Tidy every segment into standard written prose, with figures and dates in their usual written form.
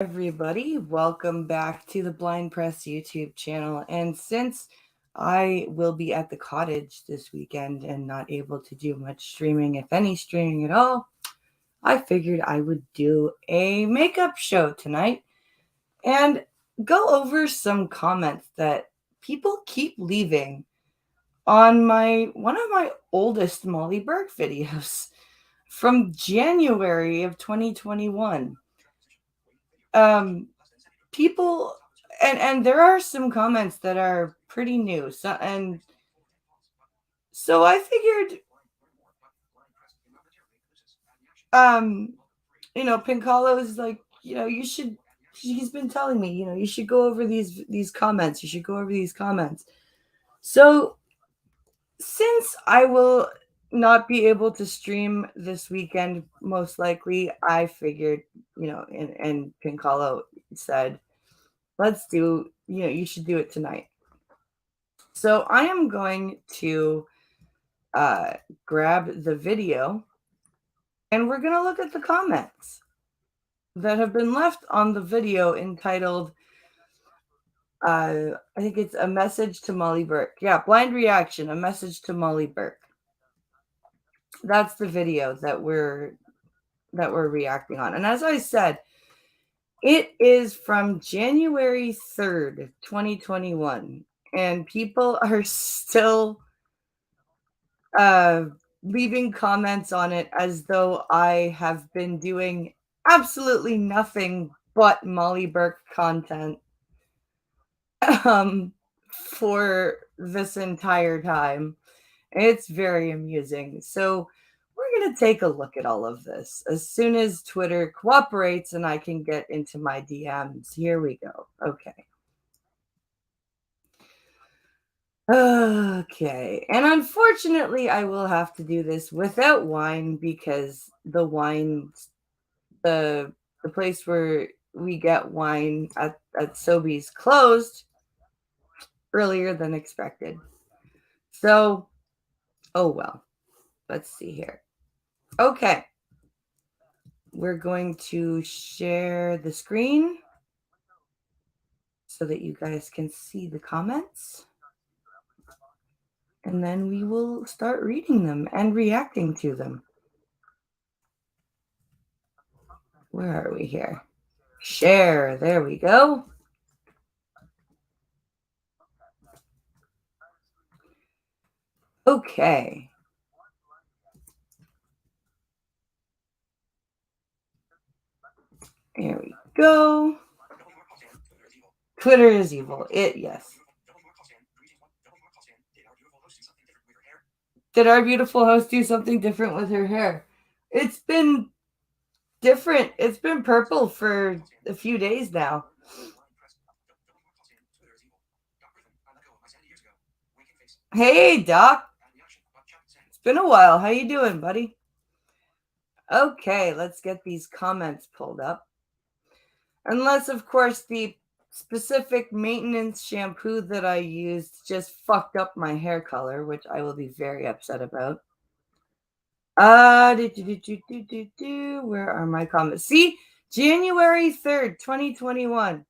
Everybody, welcome back to the Blind Press YouTube channel. And since I will be at the cottage this weekend and not able to do much streaming, if any streaming at all, I figured I would do a makeup show tonight and go over some comments that people keep leaving on one of my oldest Molly Burke videos from January of 2021. People and there are some comments that are pretty new, so I figured Pincalo is like, you should, he's been telling me, you should go over these comments, you should go over these comments. So since I will not be able to stream this weekend, most likely, I figured, and Pincalo said, let's do, you should do it tonight. So I am going to grab the video and we're going to look at the comments that have been left on the video entitled, I think it's A Message to Molly Burke. Yeah, Blind Reaction, A Message to Molly Burke. That's the video that we're reacting on. And as I said, it is from January 3rd, 2021. And people are still leaving comments on it as though I have been doing absolutely nothing but Molly Burke content for this entire time. It's very amusing. So we're going to take a look at all of this as soon as Twitter cooperates and I can get into my DMs. Here we go. Okay. Okay, and unfortunately, I will have to do this without wine because the place where we get wine at Sobeys closed earlier than expected. So, oh well. Let's see here. Okay, we're going to share the screen so that you guys can see the comments. And then we will start reading them and reacting to them. Where are we here? Share. There we go. Okay. There we go. Twitter is evil. Yes. Did our beautiful host do something different with her hair? It's been different. It's been purple for a few days now. Hey, Doc. It's been a while. How you doing, buddy? Okay, let's get these comments pulled up. Unless, of course, the specific maintenance shampoo that I used just fucked up my hair color, which I will be very upset about. Where are my comments? See, January 3rd, 2021.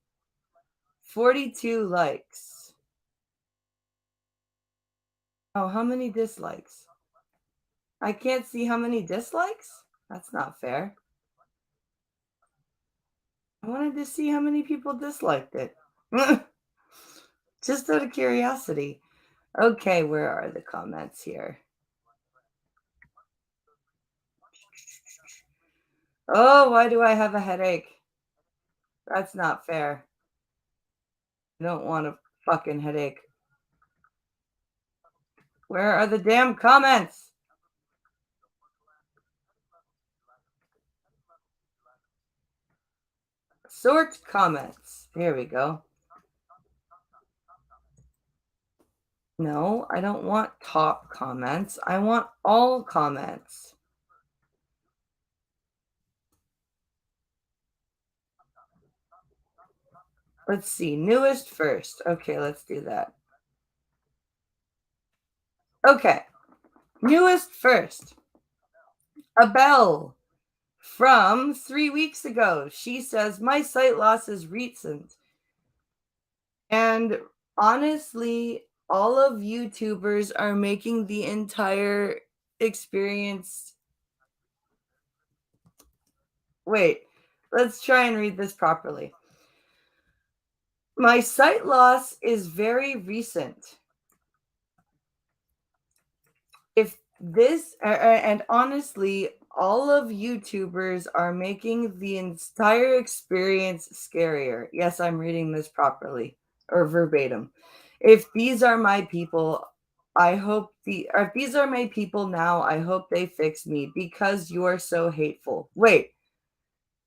42 likes. Oh, how many dislikes? I can't see how many dislikes? That's not fair. I wanted to see how many people disliked it. Just out of curiosity. Okay, where are the comments here? Oh, why do I have a headache? That's not fair. I don't want a fucking headache. Where are the damn comments? Sort comments. Here we go. No, I don't want top comments. I want all comments. Let's see. Newest first. Okay, let's do that. Okay. Newest first. Abel from 3 weeks ago. She says, my sight loss is recent. And honestly, all of YouTubers are making the entire experience. Wait, let's try and read this properly. My sight loss is very recent. If this, and honestly, all of YouTubers are making the entire experience scarier. Yes, I'm reading this properly or verbatim. If these are my people, I hope if these are my people now, I hope they fix me because you are so hateful. Wait,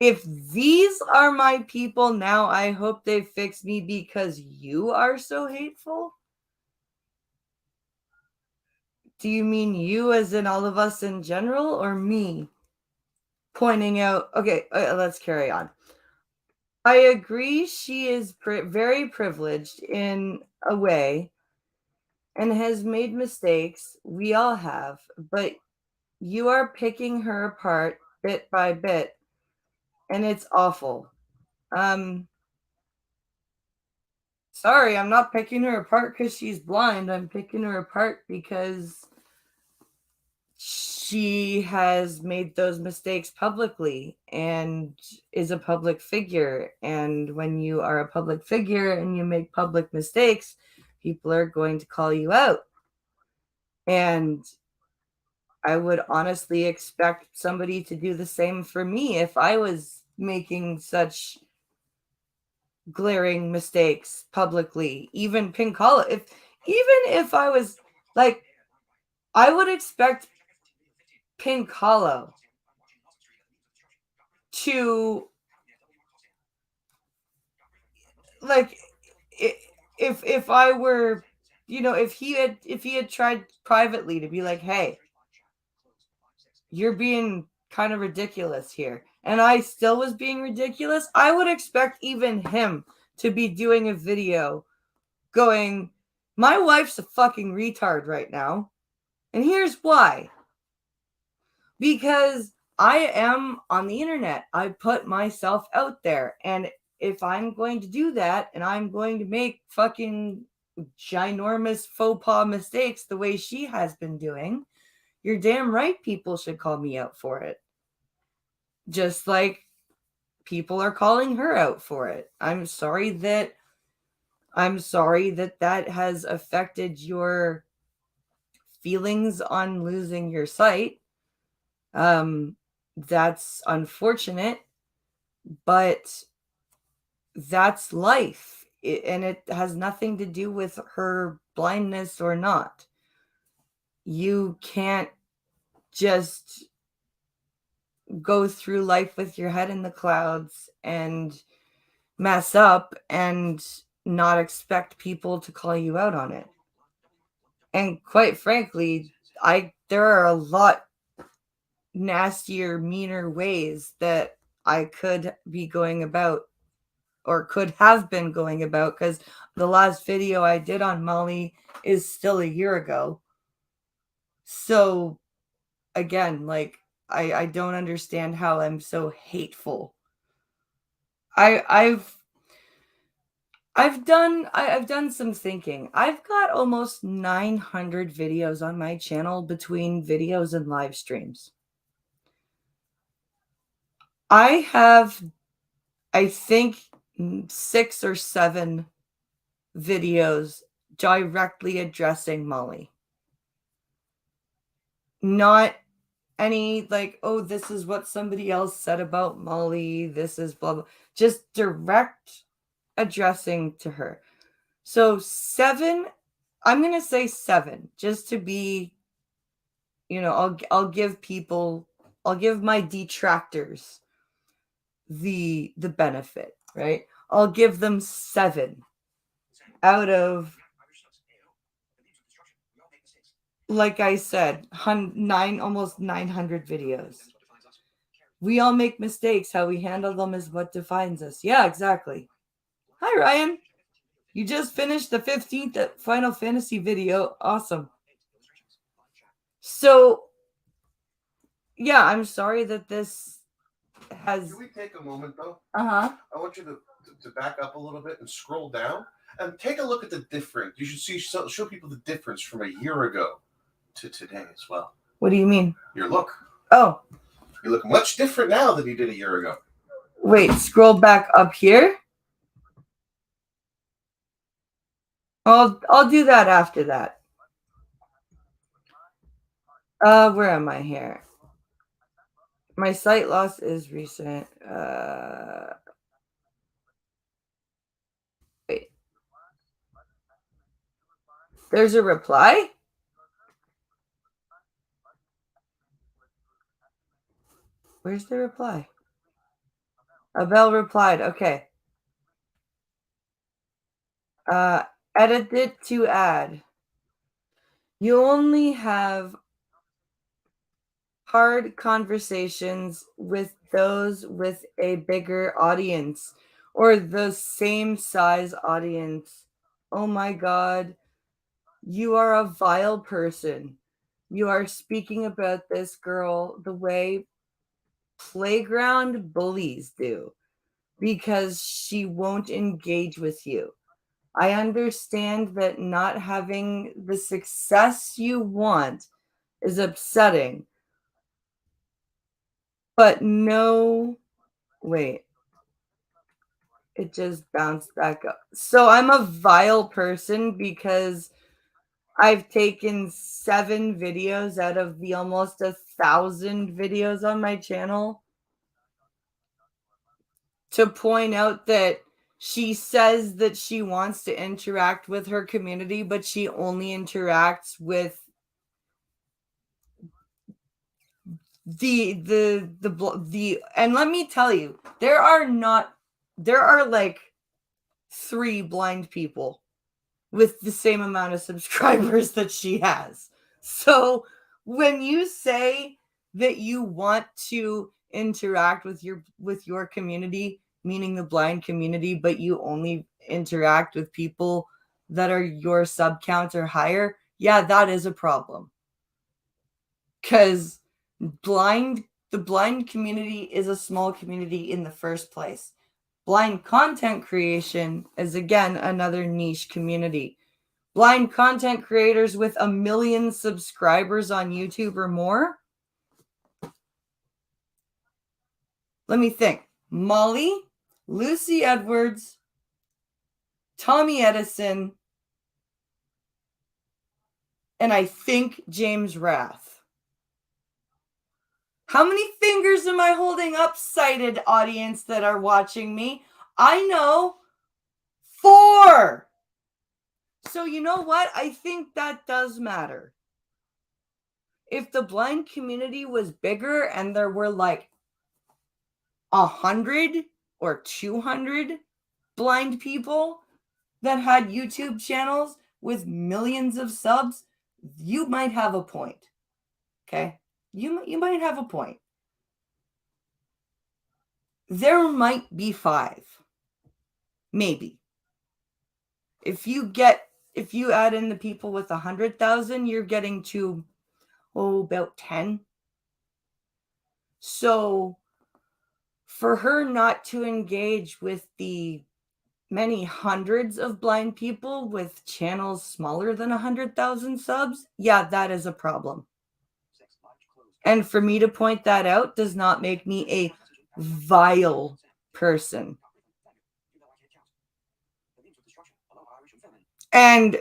if these are my people now, I hope they fix me because you are so hateful? Do you mean you as in all of us in general or me? Pointing out, okay, let's carry on. I agree she is very privileged in a way and has made mistakes. We all have, but you are picking her apart bit by bit, and it's awful. Sorry, I'm not picking her apart because she's blind. I'm picking her apart because she has made those mistakes publicly and is a public figure. And when you are a public figure and you make public mistakes, people are going to call you out. And I would honestly expect somebody to do the same for me if I was making such glaring mistakes publicly. Even Pinkala, if I was like, I would expect Pinkala to, like, if I were, if he had tried privately to be like, hey, you're being kind of ridiculous here, and I still was being ridiculous, I would expect even him to be doing a video going, my wife's a fucking retard right now, and here's why. Because I am on the internet. I put myself out there. And if I'm going to do that and I'm going to make fucking ginormous faux pas mistakes the way she has been doing, you're damn right people should call me out for it. Just like people are calling her out for it. I'm sorry that that has affected your feelings on losing your sight. That's unfortunate, but that's life. And it has nothing to do with her blindness or not. You can't just go through life with your head in the clouds and mess up and not expect people to call you out on it. And quite frankly, there are a lot nastier, meaner ways that I could be going about or could have been going about, because the last video I did on Molly is still a year ago. So again, like, I don't understand how I'm so hateful. I've done some thinking. I've got almost 900 videos on my channel between videos and live streams. I have, I think, 6 or 7 videos directly addressing Molly. Not any like, oh, this is what somebody else said about Molly, this is blah blah, just direct addressing to her. So 7, I'm gonna say 7, just to be, I'll give my detractors the benefit, right? I'll give them 7 out of, like I said, almost 900 videos. We all make mistakes. How we handle them is what defines us. Yeah, exactly. Hi, Ryan. You just finished the 15th Final Fantasy video. Awesome. So, yeah, I'm sorry that this has. Can we take a moment though? Uh-huh. I want you to back up a little bit and scroll down and take a look at the difference. You should show people the difference from a year ago to today as well. What do you mean? Your look. Oh. You look much different now than you did a year ago. Wait, scroll back up here. I'll do that after that. Where am I here? My sight loss is recent. Wait. There's a reply? Where's the reply? Abel replied, okay. Edit it to add. You only have hard conversations with those with a bigger audience or the same size audience. Oh my God, you are a vile person. You are speaking about this girl the way playground bullies do because she won't engage with you. I understand that not having the success you want is upsetting. But no, wait, it just bounced back up. So I'm a vile person because I've taken 7 videos out of the almost 1,000 videos on my channel to point out that she says that she wants to interact with her community, but she only interacts with the and let me tell you, there are like 3 blind people with the same amount of subscribers that she has. So when you say that you want to interact with your community, meaning the blind community, but you only interact with people that are your sub count or higher, yeah, that is a problem. Because the blind community is a small community in the first place. Blind content creation is, again, another niche community. Blind content creators with 1 million subscribers on YouTube or more. Let me think. Molly, Lucy Edwards, Tommy Edison, and I think James Rath. How many fingers am I holding up, sighted audience that are watching me? I know 4. So you know what? I think that does matter. If the blind community was bigger and there were like 100 or 200 blind people that had YouTube channels with millions of subs, you might have a point. Okay? You might have a point. There might be 5. Maybe. If you add in the people with 100,000, you're getting to about 10. So for her not to engage with the many hundreds of blind people with channels smaller than 100,000 subs, yeah, that is a problem. And for me to point that out does not make me a vile person. And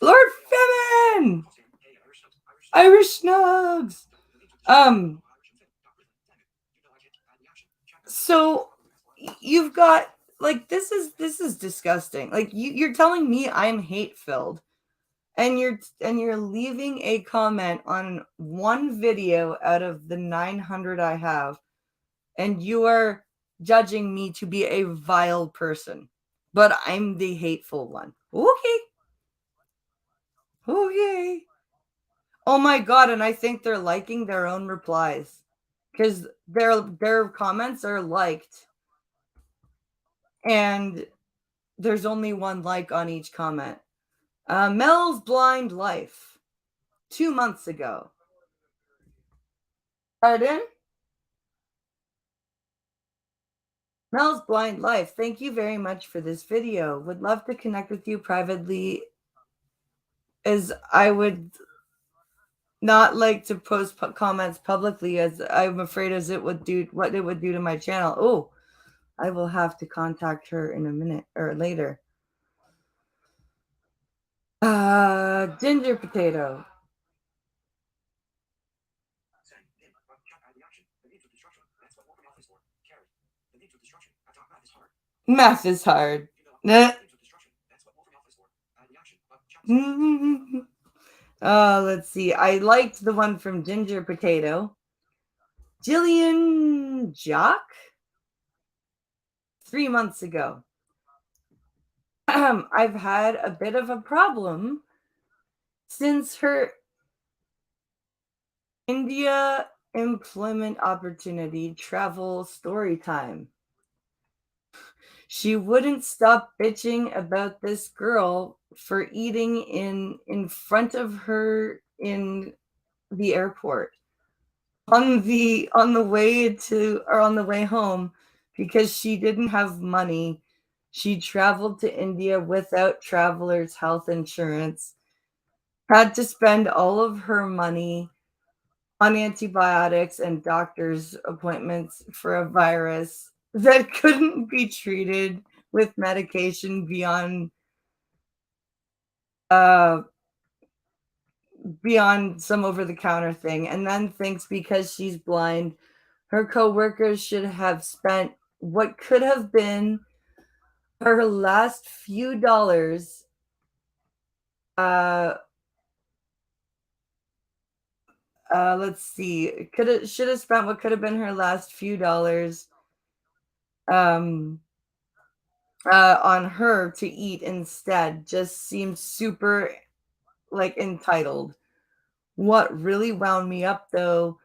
Lord Femin! Irish Snugs! So you've got, like, this is disgusting. Like, you're telling me I'm hate-filled. And you're leaving a comment on one video out of the 900 I have, and you are judging me to be a vile person, but I'm the hateful one. Okay. Oh my God, and I think they're liking their own replies because their comments are liked, and there's only 1 like on each comment. Mel's Blind Life, 2 months ago. Pardon? Mel's Blind Life. Thank you very much for this video. Would love to connect with you privately, as I would not like to post comments publicly, as I'm afraid as it would do what it would do to my channel. Oh, I will have to contact her in a minute or later. Ginger potato. Math is hard. Let's see. I liked the one from Ginger Potato. Jillian Jock? 3 months ago. I've had a bit of a problem since her India employment opportunity travel story time. She wouldn't stop bitching about this girl for eating in front of her in the airport on the way to, or on the way home, because she didn't have money. She traveled to India without traveler's health insurance, had to spend all of her money on antibiotics and doctor's appointments for a virus that couldn't be treated with medication uh beyond some over-the-counter thing, and then thinks because she's blind, her coworkers should have spent what could have been her last few dollars uh let's see, should have spent what could have been her last few dollars um on her to eat instead. Just seems super like entitled. What really wound me up though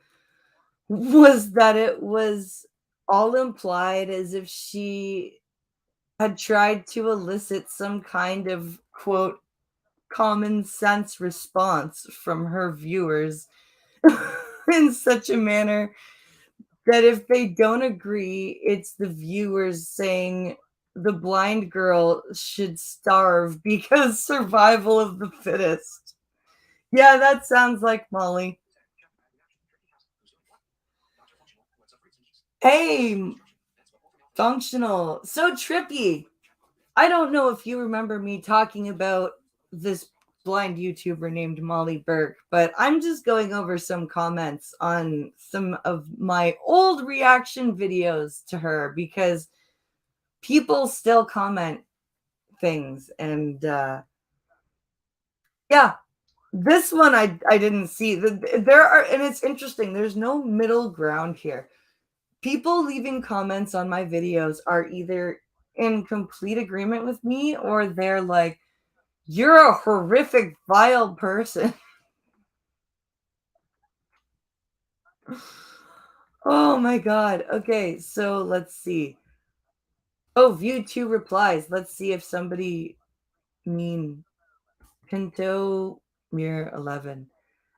was that it was all implied as if she had tried to elicit some kind of quote common sense response from her viewers in such a manner that if they don't agree, it's the viewers saying the blind girl should starve because survival of the fittest. Yeah, that sounds like Molly. Hey, functional. So trippy. I don't know if you remember me talking about this blind YouTuber named Molly Burke, but I'm just going over some comments on some of my old reaction videos to her because people still comment things. And yeah, this one I didn't see. There are, and it's interesting, there's no middle ground here. People leaving comments on my videos are either in complete agreement with me or they're like, you're a horrific, vile person. Oh my God. Okay, so let's see. Oh, view 2 replies. Let's see if somebody mean Pinto Mirror 11.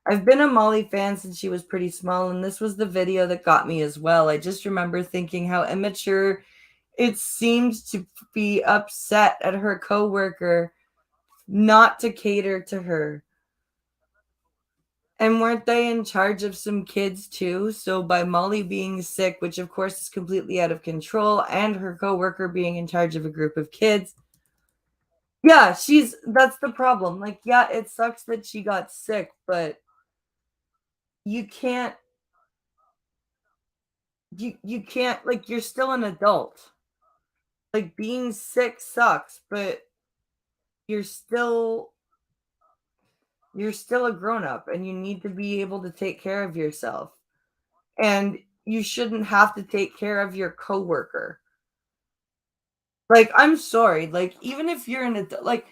I've been a Molly fan since she was pretty small, and this was the video that got me as well. I just remember thinking how immature it seemed to be upset at her coworker not to cater to her. And weren't they in charge of some kids too? So by Molly being sick, which of course is completely out of control, and her coworker being in charge of a group of kids, yeah, that's the problem. Like, yeah, it sucks that she got sick, but you can't you can't, like, you're still an adult. Like, being sick sucks, but you're still you're still a grown up and you need to be able to take care of yourself. And you shouldn't have to take care of your coworker. Like, I'm sorry, like, even if you're an adult, like,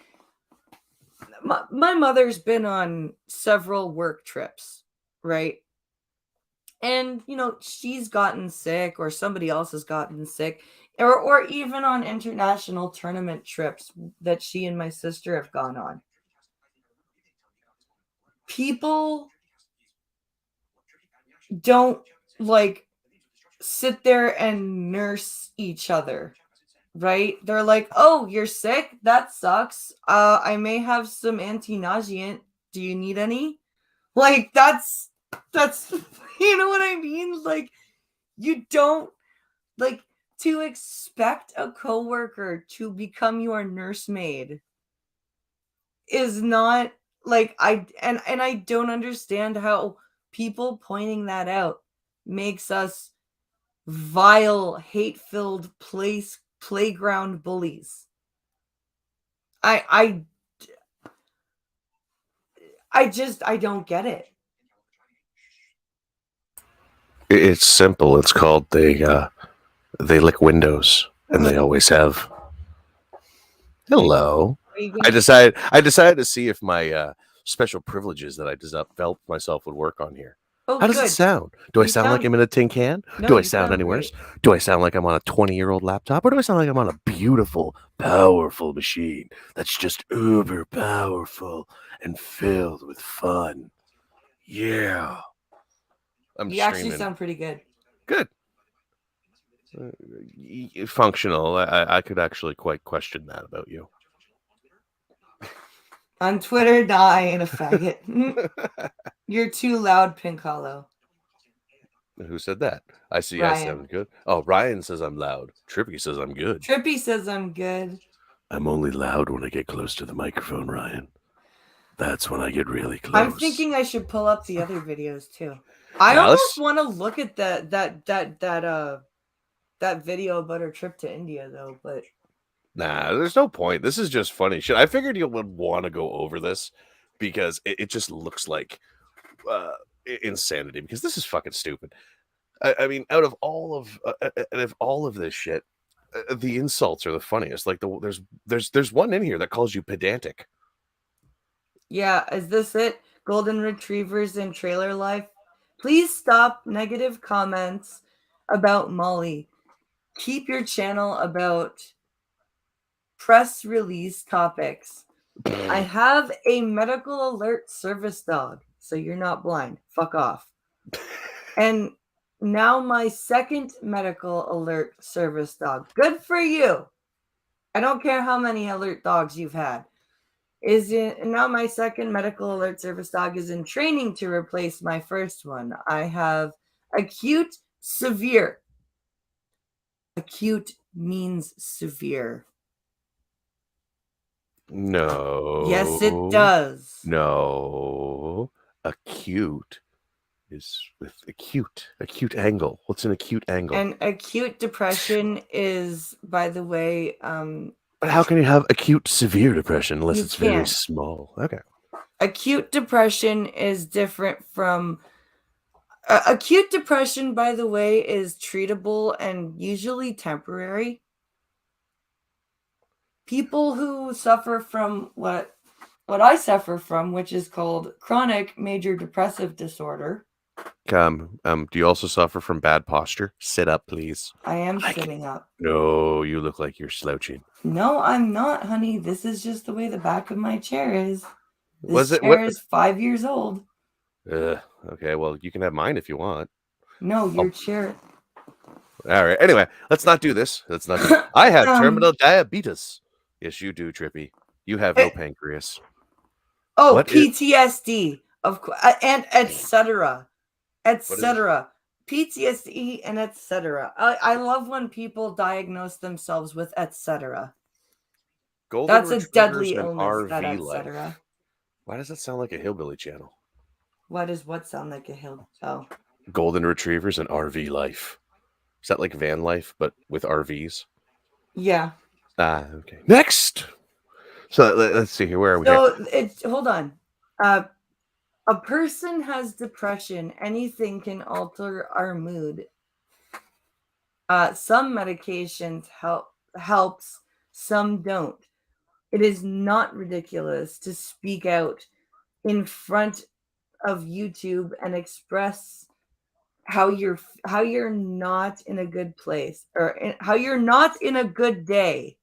my mother's been on several work trips, right? And, you know, she's gotten sick or somebody else has gotten sick, or even on international tournament trips that she and my sister have gone on. People don't like sit there and nurse each other, right? They're like, "Oh, you're sick? That sucks. I may have some anti-nauseant. Do you need any?" Like that's you know what I mean? Like you don't like to expect a coworker to become your nursemaid is not like I don't understand how people pointing that out makes us vile, hate-filled playground bullies. I I don't get it. It's simple. It's called they lick windows, and they always have. Hello. I decided to see if my special privileges that I developed myself would work on here. Oh, How does it good. sound? Do I You sound like I'm in a tin can? No, Do I you sound any great. worse? Do I sound like I'm on a 20-year-old laptop? Or do I sound like I'm on a beautiful, powerful machine that's just uber powerful and filled with fun? Yeah. I'm You actually streaming. sound pretty good. Good. Functional. I could actually quite question that about you. On Twitter, die in a faggot. You're too loud, Pink Hollow. Who said that? I see. Ryan. I sound good. Oh, Ryan says I'm loud. Trippy says I'm good. Trippy says I'm good. I'm only loud when I get close to the microphone, Ryan. That's when I get really close. I'm thinking I should pull up the other videos too. I almost want to look at that video about her trip to India though, but nah, there's no point. This is just funny shit. I figured you would want to go over this because it just looks like insanity. Because this is fucking stupid. I mean, out of all of this shit, the insults are the funniest. Like there's one in here that calls you pedantic. yeah, is this it? Golden retrievers in trailer life. Please stop negative comments about Molly. Keep your channel about press release topics. I have a medical alert service dog, so you're not blind. Fuck off. And now my second medical alert service dog. Good for you. I don't care how many alert dogs you've had. Now my second medical alert service dog is in training to replace my first one. I have acute, severe. Acute means severe. No. Yes, it does. No. Acute is with acute angle. What's an acute angle? And acute depression is, by the way, but how can you have acute severe depression unless it's very can't. small? Okay. Acute depression is different from acute depression, by the way, is treatable and usually temporary. People who suffer from what I suffer from, which is called chronic major depressive disorder. Do you also suffer from bad posture? Sit up, please. I am sitting up. No, you look like you're slouching. No, I'm not, honey. This is just the way the back of my chair is. This chair is 5 years old. Okay, well, you can have mine if you want. No, your chair. All right. Anyway, let's not do this. I have terminal diabetes. Yes, you do, Trippy. You have no pancreas. Oh, what PTSD, of course, and etc. PTSD and etc. I love when people diagnose themselves with etc. That's a deadly illness. That etc. Why does that sound like a hillbilly channel? Why does what sound like a hill? Oh, golden retrievers and RV life. Is that like van life but with RVs? Yeah. Okay. Next. So let's see here. Where are we? So hold on. A person has depression. Anything can alter our mood. Some medications helps, some don't. It is not ridiculous to speak out in front of YouTube and express how you're not in a good place or how you're not in a good day.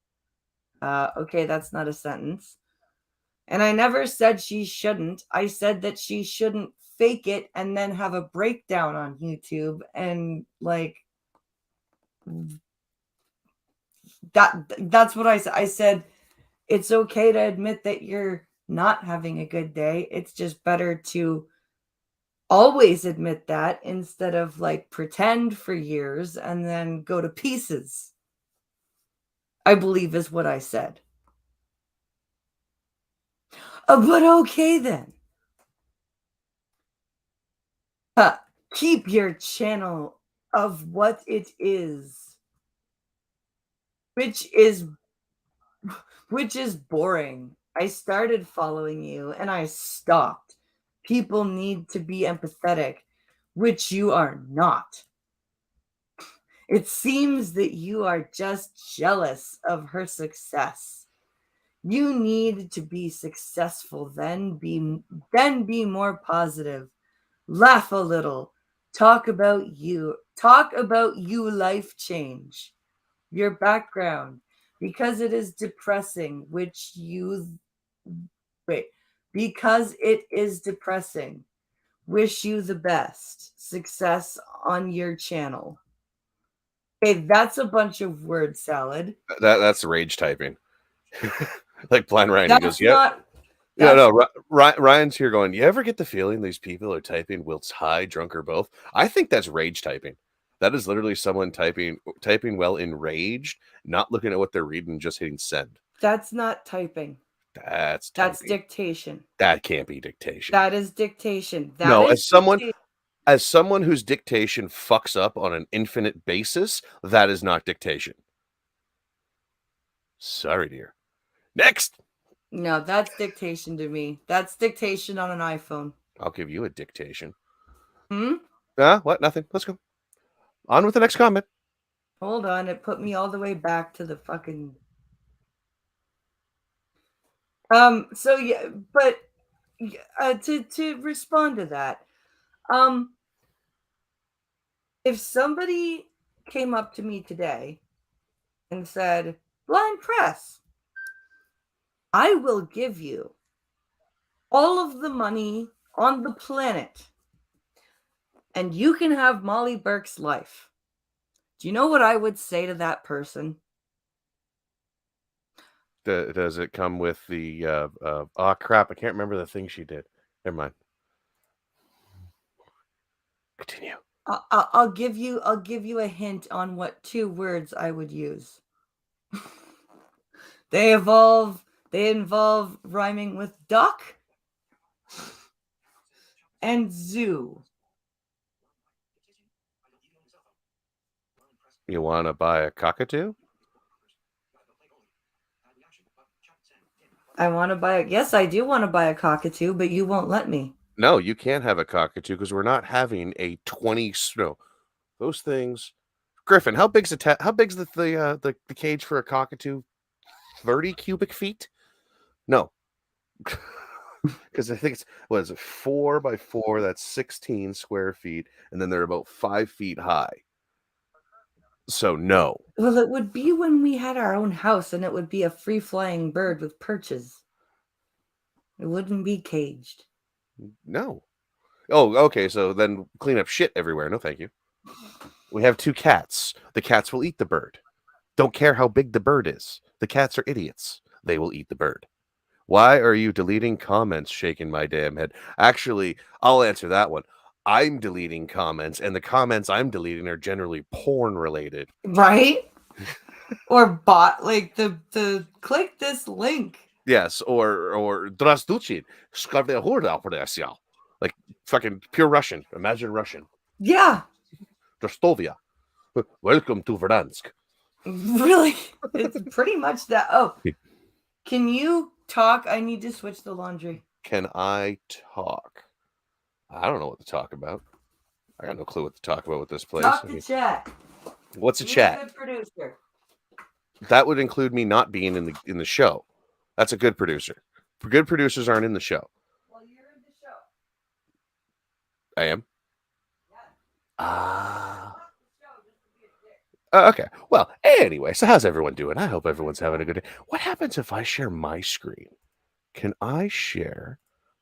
Okay, that's not a sentence. And I never said she shouldn't. I said that she shouldn't fake it and then have a breakdown on YouTube and like that's what I said. I said it's okay to admit that you're not having a good day. It's just better to always admit that instead of like pretend for years and then go to pieces. I believe is what I said. But okay then. Keep your channel of what it is, which is boring. I started following you and I stopped. People need to be empathetic, which you are not. It seems that you are just jealous of her success. You need to be successful, then be more positive. Laugh a little. Talk about you life change. Your background, because it is depressing, because it is depressing. Wish you the best success on your channel. Okay, that's a bunch of word salad. That's rage typing. Like Blind Ryan, he goes, That's "Yep." not. No, Ryan's here going, you ever get the feeling these people are typing whilst high, drunk, or both? I think that's rage typing. That is literally someone typing well enraged, not looking at what they're reading, just hitting send. That's not typing. That's typing. That's dictation. That can't be dictation. That is dictation. No, as someone whose dictation fucks up on an infinite basis, that is not dictation. Sorry, dear. Next. No, that's dictation to me. That's dictation on an iPhone. I'll give you a dictation. What? Nothing. Let's go. On with the next comment. Hold on. It put me all the way back to the fucking... So yeah, but to respond to that, if somebody came up to me today and said, Blind Press, I will give you all of the money on the planet and you can have Molly Burke's life. Do you know what I would say to that person? Does it come with the oh crap, I can't remember the thing she did. Never mind. Continue. I'll give you a hint on what 2 words I would use. They involve rhyming with duck and zoo. You want to buy a cockatoo? Yes, I do want to buy a cockatoo, but you won't let me. No, you can't have a cockatoo because we're not having a 20 those things. Griffin, how big's the cage for a cockatoo? 30 cubic feet? No. Because I think it's 4 by 4, that's 16 square feet, and then they're about 5 feet high. So no. Well, it would be when we had our own house and it would be a free-flying bird with perches. It wouldn't be caged. No. Oh, okay, so then clean up shit everywhere. No, thank you. We have 2 cats. The cats will eat the bird. Don't care how big the bird is. The cats are idiots. They will eat the bird. Why are you deleting comments? Shaking my damn head. Actually, I'll answer that one. I'm deleting comments, and the comments I'm deleting are generally porn related. Right? Or bot, like the click this link. Yes, or Здравствуйте, like fucking pure Russian. Imagine Russian. Yeah. Drostovia. Welcome to Verdansk. Really? It's pretty much that. Oh, can you talk? I need to switch the laundry. Can I talk? I don't know what to talk about. I got no clue what to talk about with this place. Talk to chat. What's a Be chat? a good producer. That would include me not being in the show. That's a good producer. Good producers aren't in the show. Well, you're in the show. I am. Yeah. Okay. Well, anyway, so how's everyone doing? I hope everyone's having a good day. What happens if I share my screen? Can I share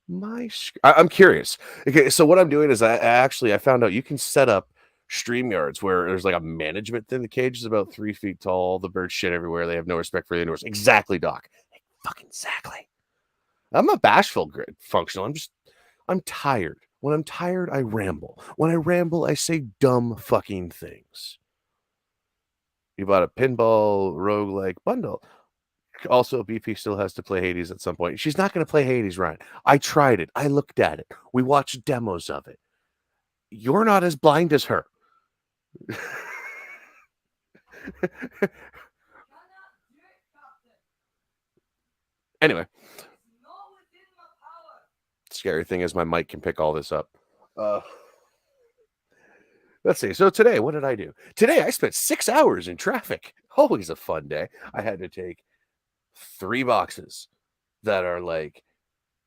I'm curious. Okay, so what I'm doing is I found out you can set up StreamYards where there's like a management thing. The cage is about 3 feet tall. The birds shit everywhere. They have no respect for the indoors. Exactly, Doc. Fucking exactly. I'm not bashful, functional. I'm tired. When I'm tired, I ramble. When I ramble, I say dumb fucking things. You bought a pinball roguelike bundle. Also, BP still has to play Hades at some point. She's not going to play Hades, Ryan. I tried it. I looked at it. We watched demos of it. You're not as blind as her. Anyway. Scary thing is my mic can pick all this up. Let's see. So today, what did I do? Today, I spent 6 hours in traffic. Always a fun day. I had to take 3 boxes that are like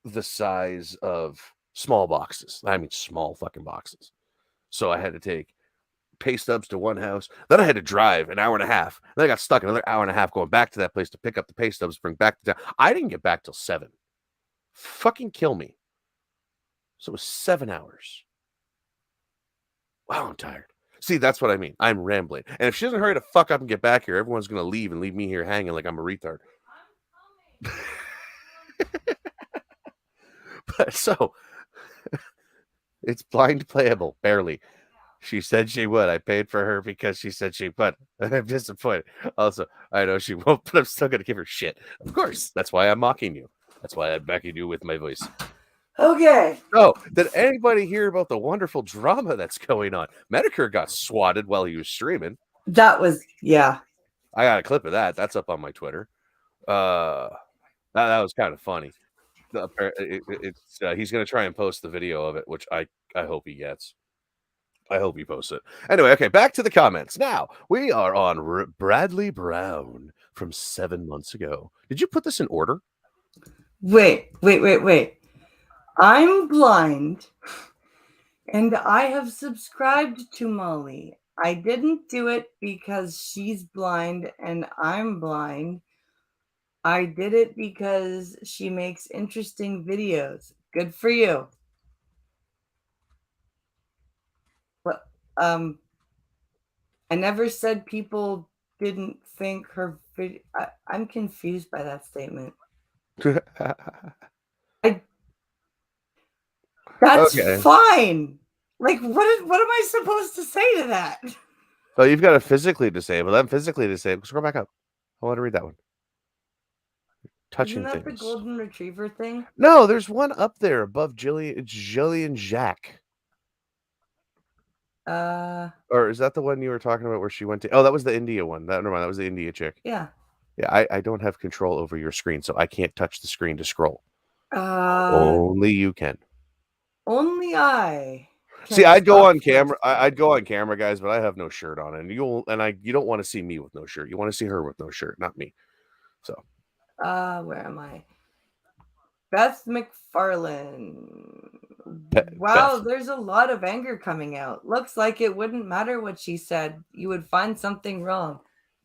the size of small boxes. I mean, small fucking boxes. So I had to take pay stubs to one house. Then I had to drive an hour and a half. Then I got stuck another hour and a half going back to that place to pick up the pay stubs, bring back to town. I didn't get back till 7. Fucking kill me. So it was 7 hours. Wow, I'm tired. See, that's what I mean. I'm rambling. And if she doesn't hurry to fuck up and get back here, everyone's going to leave and leave me here hanging like I'm a retard. But so, it's blind playable, barely. She said she would. I paid for her because she said she would. I'm disappointed. Also, I know she won't, but I'm still going to give her shit. Of course. That's why I'm mocking you. That's why I'm backing you with my voice. Okay. So, did anybody hear about the wonderful drama that's going on? Medicare got swatted while he was streaming. That was, yeah. I got a clip of that. That's up on my Twitter. That was kind of funny. He's going to try and post the video of it, which I hope he gets. I hope he posts it. Anyway, okay, back to the comments. Now, we are on Bradley Brown from 7 months ago. Did you put this in order? Wait. I'm blind, and I have subscribed to Molly. I didn't do it because she's blind and I'm blind. I did it because she makes interesting videos. Good for you. But I never said people didn't think her video. I'm confused by that statement. That's Okay. fine. Like, what am I supposed to say to that? Oh, you've got to physically disable. I'm physically disabled. Scroll back up. I want to read that one. Touching Isn't that things. the golden retriever thing? No, there's one up there above Jillian Jack. Or is that the one you were talking about where she went to? Oh, that was the India one. Never mind. That was the India chick. Yeah. Yeah, I don't have control over your screen, so I can't touch the screen to scroll. Only you can. Only I. See, I'd go on camera. I'd go on camera, guys, but I have no shirt on, and you don't want to see me with no shirt. You want to see her with no shirt, not me. So. Where am I? Beth McFarlane. Wow, Beth. There's a lot of anger coming out. Looks like it wouldn't matter what she said. You would find something wrong.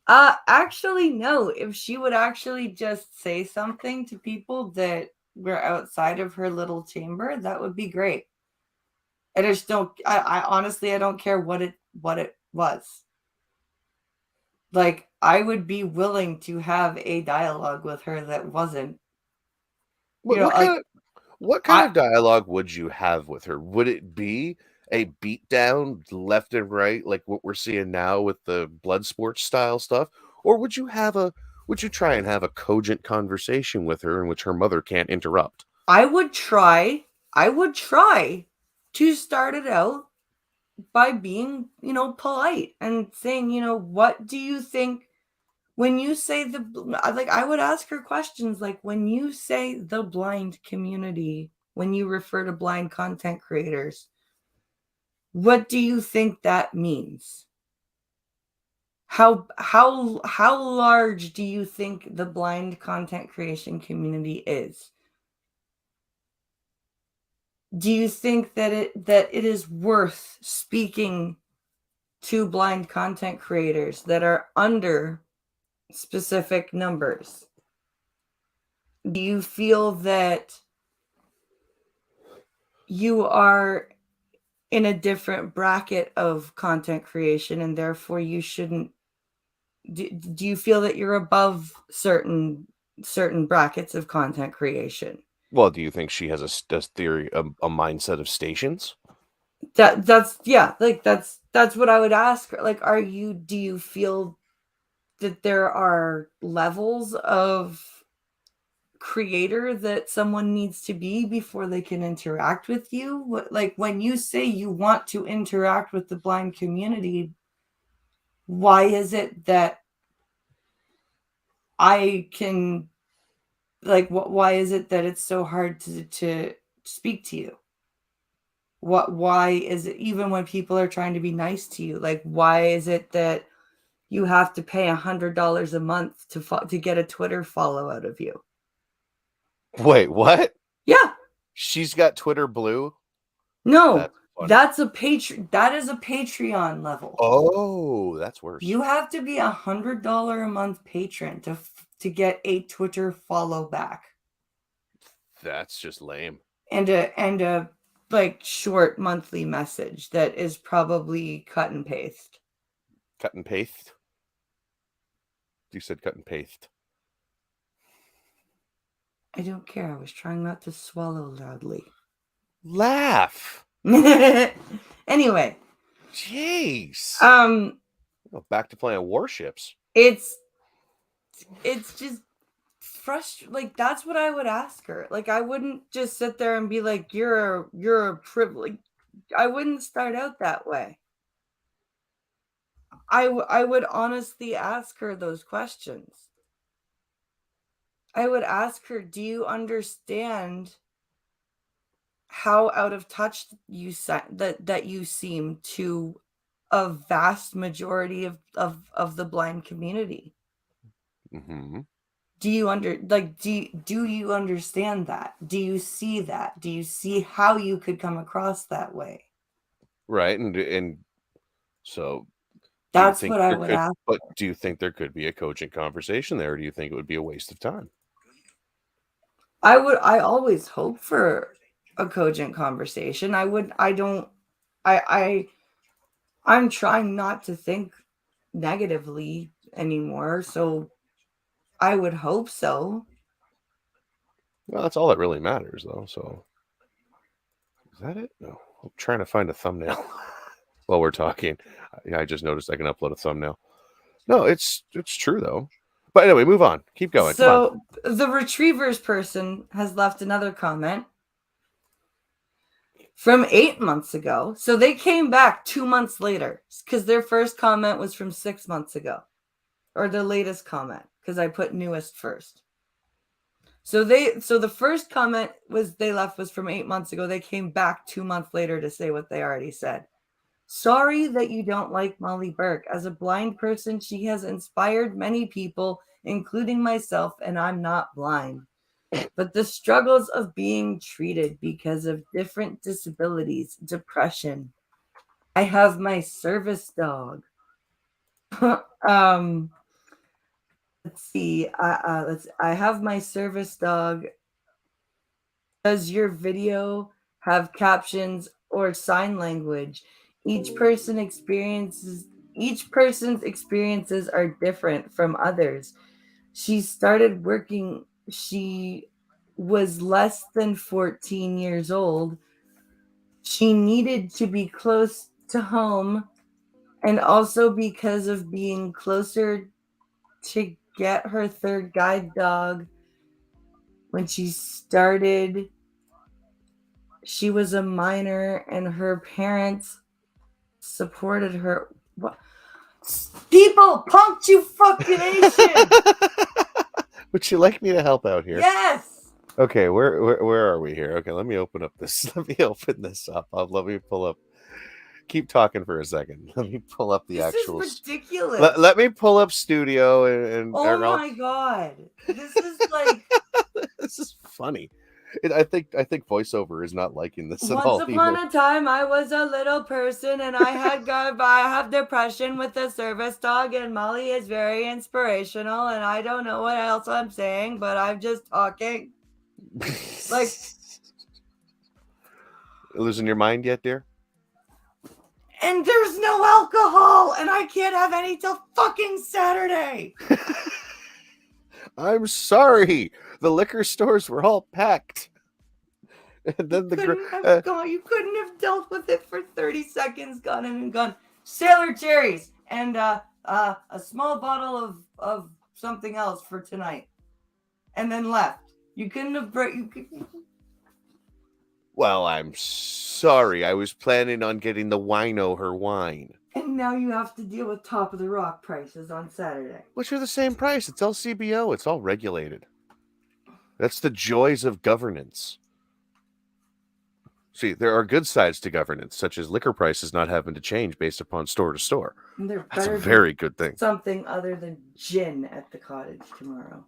Actually, no. If she would actually just say something to people that were outside of her little chamber, that would be great. I just don't. I honestly, I don't care what it was. Like, I would be willing to have a dialogue with her that wasn't. What kind of dialogue would you have with her? Would it be a beatdown left and right, like what we're seeing now with the blood sports style stuff, or would you try and have a cogent conversation with her in which her mother can't interrupt? I would try to start it out by being, polite and saying, what do you think when you say I would ask her questions like, when you say the blind community, when you refer to blind content creators, what do you think that means? How large do you think the blind content creation community is? Do you think that it is worth speaking to blind content creators that are under specific numbers? Do you feel that you are in a different bracket of content creation, and therefore you shouldn't. Do you feel that you're above certain brackets of content creation? Well, do you think she has a theory, a mindset of stations? That's yeah, like that's what I would ask her. Like, do you feel that there are levels of creator that someone needs to be before they can interact with you? Like, when you say you want to interact with the blind community, why is it that I can, like, why is it that it's so hard to speak to you? Why is it, even when people are trying to be nice to you, like, why is it that you have to pay $100 a month to get a Twitter follow out of you? Wait, what? Yeah. She's got Twitter Blue? No, That's that is a Patreon level. Oh, that's worse. You have to be $100 a month patron to get a Twitter follow back. That's just lame. And a like short monthly message that is probably cut and paste. Cut and paste? You said cut and paste. I don't care. I was trying not to swallow loudly. Laugh. Anyway. Jeez. Back to playing warships. It's just frustrating. Like, that's what I would ask her. Like, I wouldn't just sit there and be like, you're a privilege. I wouldn't start out that way. I would honestly ask her those questions. I would ask her, do you understand how out of touch that you seem to a vast majority of the blind community? Mm-hmm. Do you understand that? Do you see that? Do you see how you could come across that way? Right, and so that's what I would ask. But do you think there could be a cogent conversation there, or do you think it would be a waste of time? I always hope for a cogent conversation. I'm trying not to think negatively anymore, so I would hope so. Well, that's all that really matters, though. So, is that it? No, I'm trying to find a thumbnail while we're talking. I just noticed I can upload a thumbnail. No, it's true though. But anyway, move on. Keep going. So the retrievers person has left another comment from 8 months ago. So they came back 2 months later because their first comment was from 6 months ago, or the latest comment, because I put newest first. So the first comment they left was from 8 months ago. They came back 2 months later to say what they already said. Sorry that you don't like Molly Burke. As a blind person, she has inspired many people, including myself, and I'm not blind. But the struggles of being treated because of different disabilities, depression. I have my service dog. Let's see. I have my service dog. Does your video have captions or sign language? Each person's experiences are different from others. She started working. She was less than 14 years old. She needed to be close to home, and also because of being closer to get her third guide dog. When she started, she was a minor and her parents supported her. What? People, punctuation. Would you like me to help out here? Yes. Okay, where are we here? Okay, let me open up this. Let me open this up. Let me pull up. Keep talking for a second. Let me pull up the actual. This is ridiculous. Let me pull up Studio and. Oh my god, this is like. This is funny. I think voiceover is not liking this at all. Once upon a time, I was a little person, and I have depression with a service dog, and Molly is very inspirational, and I don't know what else I'm saying, but I'm just talking. Like, Losing your mind yet, dear? And there's no alcohol, and I can't have any till fucking Saturday. I'm sorry. The liquor stores were all packed. And then You couldn't have dealt with it for 30 seconds. Gone in and gone. Sailor cherries and a small bottle of something else for tonight, and then left. You couldn't have. Well, I'm sorry. I was planning on getting the wino her wine. And now you have to deal with top of the rock prices on Saturday. Which are the same price. It's LCBO. It's all regulated. That's the joys of governance. See, there are good sides to governance, such as liquor prices not having to change based upon store to store. That's a very good thing. Something other than gin at the cottage tomorrow.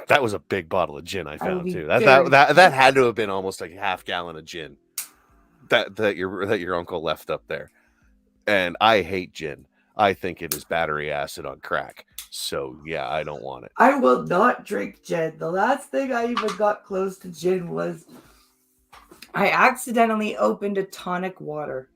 That was a big bottle of gin I found too. That had to have been almost like a half gallon of gin that your uncle left up there. And I hate gin. I think it is battery acid on crack. So yeah, I don't want it. I will not drink gin. The last thing I even got close to gin was I accidentally opened a tonic water.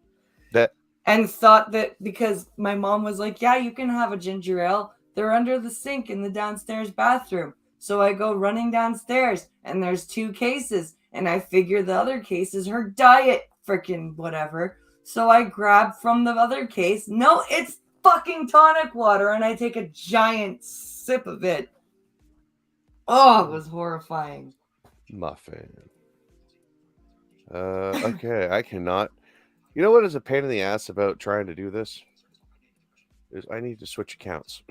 And thought that because my mom was like, yeah, you can have a ginger ale. They're under the sink in the downstairs bathroom. So I go running downstairs and there's 2 cases. And I figure the other case is her diet freaking whatever. So I grab from the other case. No, it's fucking tonic water. And I take a giant sip of it. Oh, it was horrifying. Muffin. Okay, I cannot. You know what is a pain in the ass about trying to do this? Is I need to switch accounts.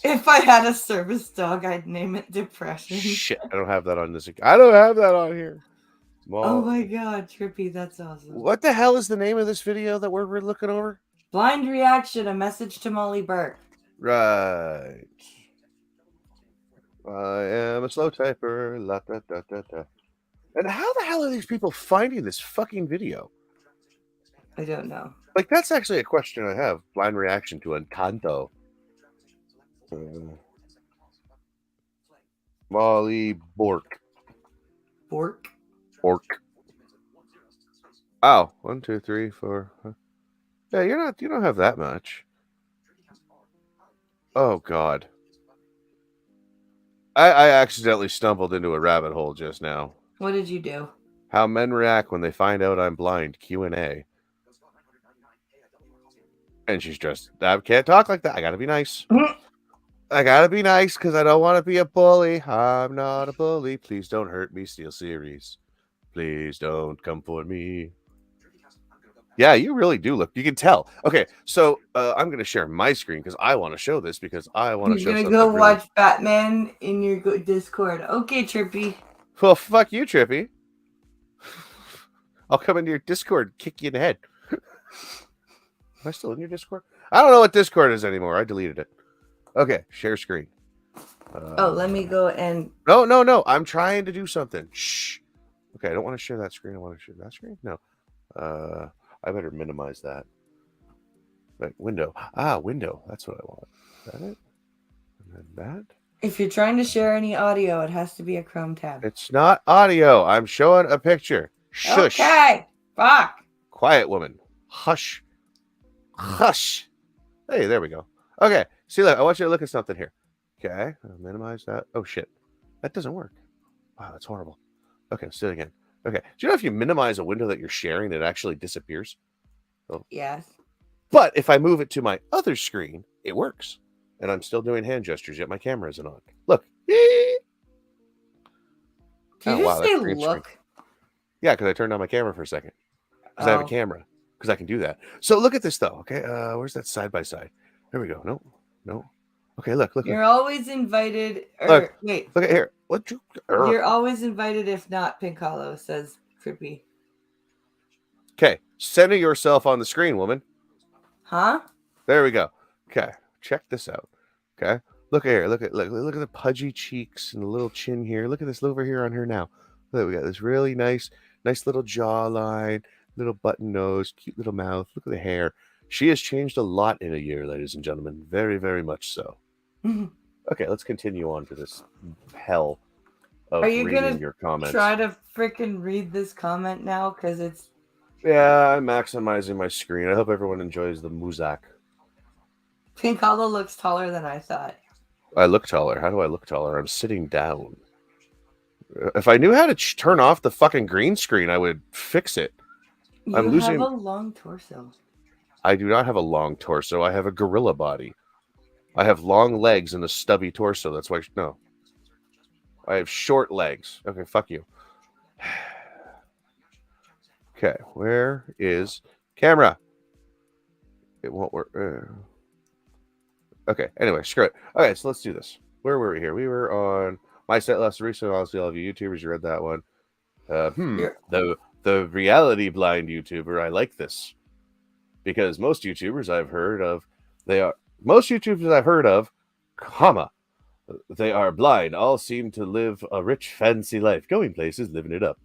If I had a service dog, I'd name it Depression. Shit, I don't have that on this. I don't have that on here. Oh my god, Trippy, that's awesome. What the hell is the name of this video that we're looking over? Blind Reaction, a message to Molly Burke. Right. I am a slow typer. La, da, da, da, da. And how the hell are these people finding this fucking video? I don't know. Like, that's actually a question I have. Blind reaction to Encanto. Molly Burke. Bork? Bork. Oh, 1, 2, 3, 4. Yeah, you don't have that much. Oh, God. I accidentally stumbled into a rabbit hole just now. What did you do? How men react when they find out I'm blind. Q&A. And she's dressed. I can't talk like that. I gotta be nice. I gotta be nice because I don't want to be a bully. I'm not a bully. Please don't hurt me, Steel Series. Please don't come for me. Yeah, you really do look. You can tell. Okay, so I'm going to share my screen because I want to show this because I want to show something. You're going to go watch Batman in your Discord. Okay, Trippy. Well, fuck you, Trippy. I'll come into your Discord, kick you in the head. Am I still in your Discord? I don't know what Discord is anymore. I deleted it. Okay, share screen. Let me go and... No. I'm trying to do something. Shh. Okay, I don't want to share that screen. I want to share that screen. No. I better minimize that. Right, window. Window. That's what I want. Is that it? And then that. If you're trying to share any audio, it has to be a Chrome tab. It's not audio. I'm showing a picture. Shush. Okay. Fuck. Quiet, woman. Hush. Hush. Hey, there we go. Okay. See, look, I want you to look at something here. Okay. I'll minimize that. Oh, shit. That doesn't work. Wow, that's horrible. Okay, let's do it again. Okay. Do you know if you minimize a window that you're sharing, it actually disappears? So, yes. But if I move it to my other screen, it works. And I'm still doing hand gestures, yet my camera isn't on. Look. Did you just say look? Screen. Yeah, because I turned on my camera for a second. Because I have a camera. Because I can do that. So look at this, though. Okay, where's that side by side? There we go. No. Okay, look. You're always invited. Look at here. You're always invited if not Pink Hollow, says Trippy. Okay, center yourself on the screen, woman. Huh? There we go. Okay, check this out. Okay, look at here. Look at the pudgy cheeks and the little chin here. Look at this over here on her now. Look, we got this really nice little jawline, little button nose, cute little mouth. Look at the hair. She has changed a lot in a year, ladies and gentlemen. Very, very much so. Okay, let's continue on to this hell of reading your comments. Try to freaking read this comment now? Because it's Yeah, I'm maximizing my screen. I hope everyone enjoys the muzak. Pink Hollow looks taller than I thought. I look taller. How do I look taller? I'm sitting down. If I knew how to turn off the fucking green screen, I would fix it. I'm You have losing. a long torso. I do not have a long torso. I have a gorilla body. I have long legs and a stubby torso. That's why. No. I have short legs. Okay, fuck you. Okay, where is camera? It won't work. Okay, anyway, screw it. Okay, so let's do this. Where were we here? We were on My Set Last Recent. Honestly, all of you YouTubers, you read that one. The reality blind YouTuber. I like this because most YouTubers I've heard of, comma, they are blind. All seem to live a rich, fancy life, going places, living it up.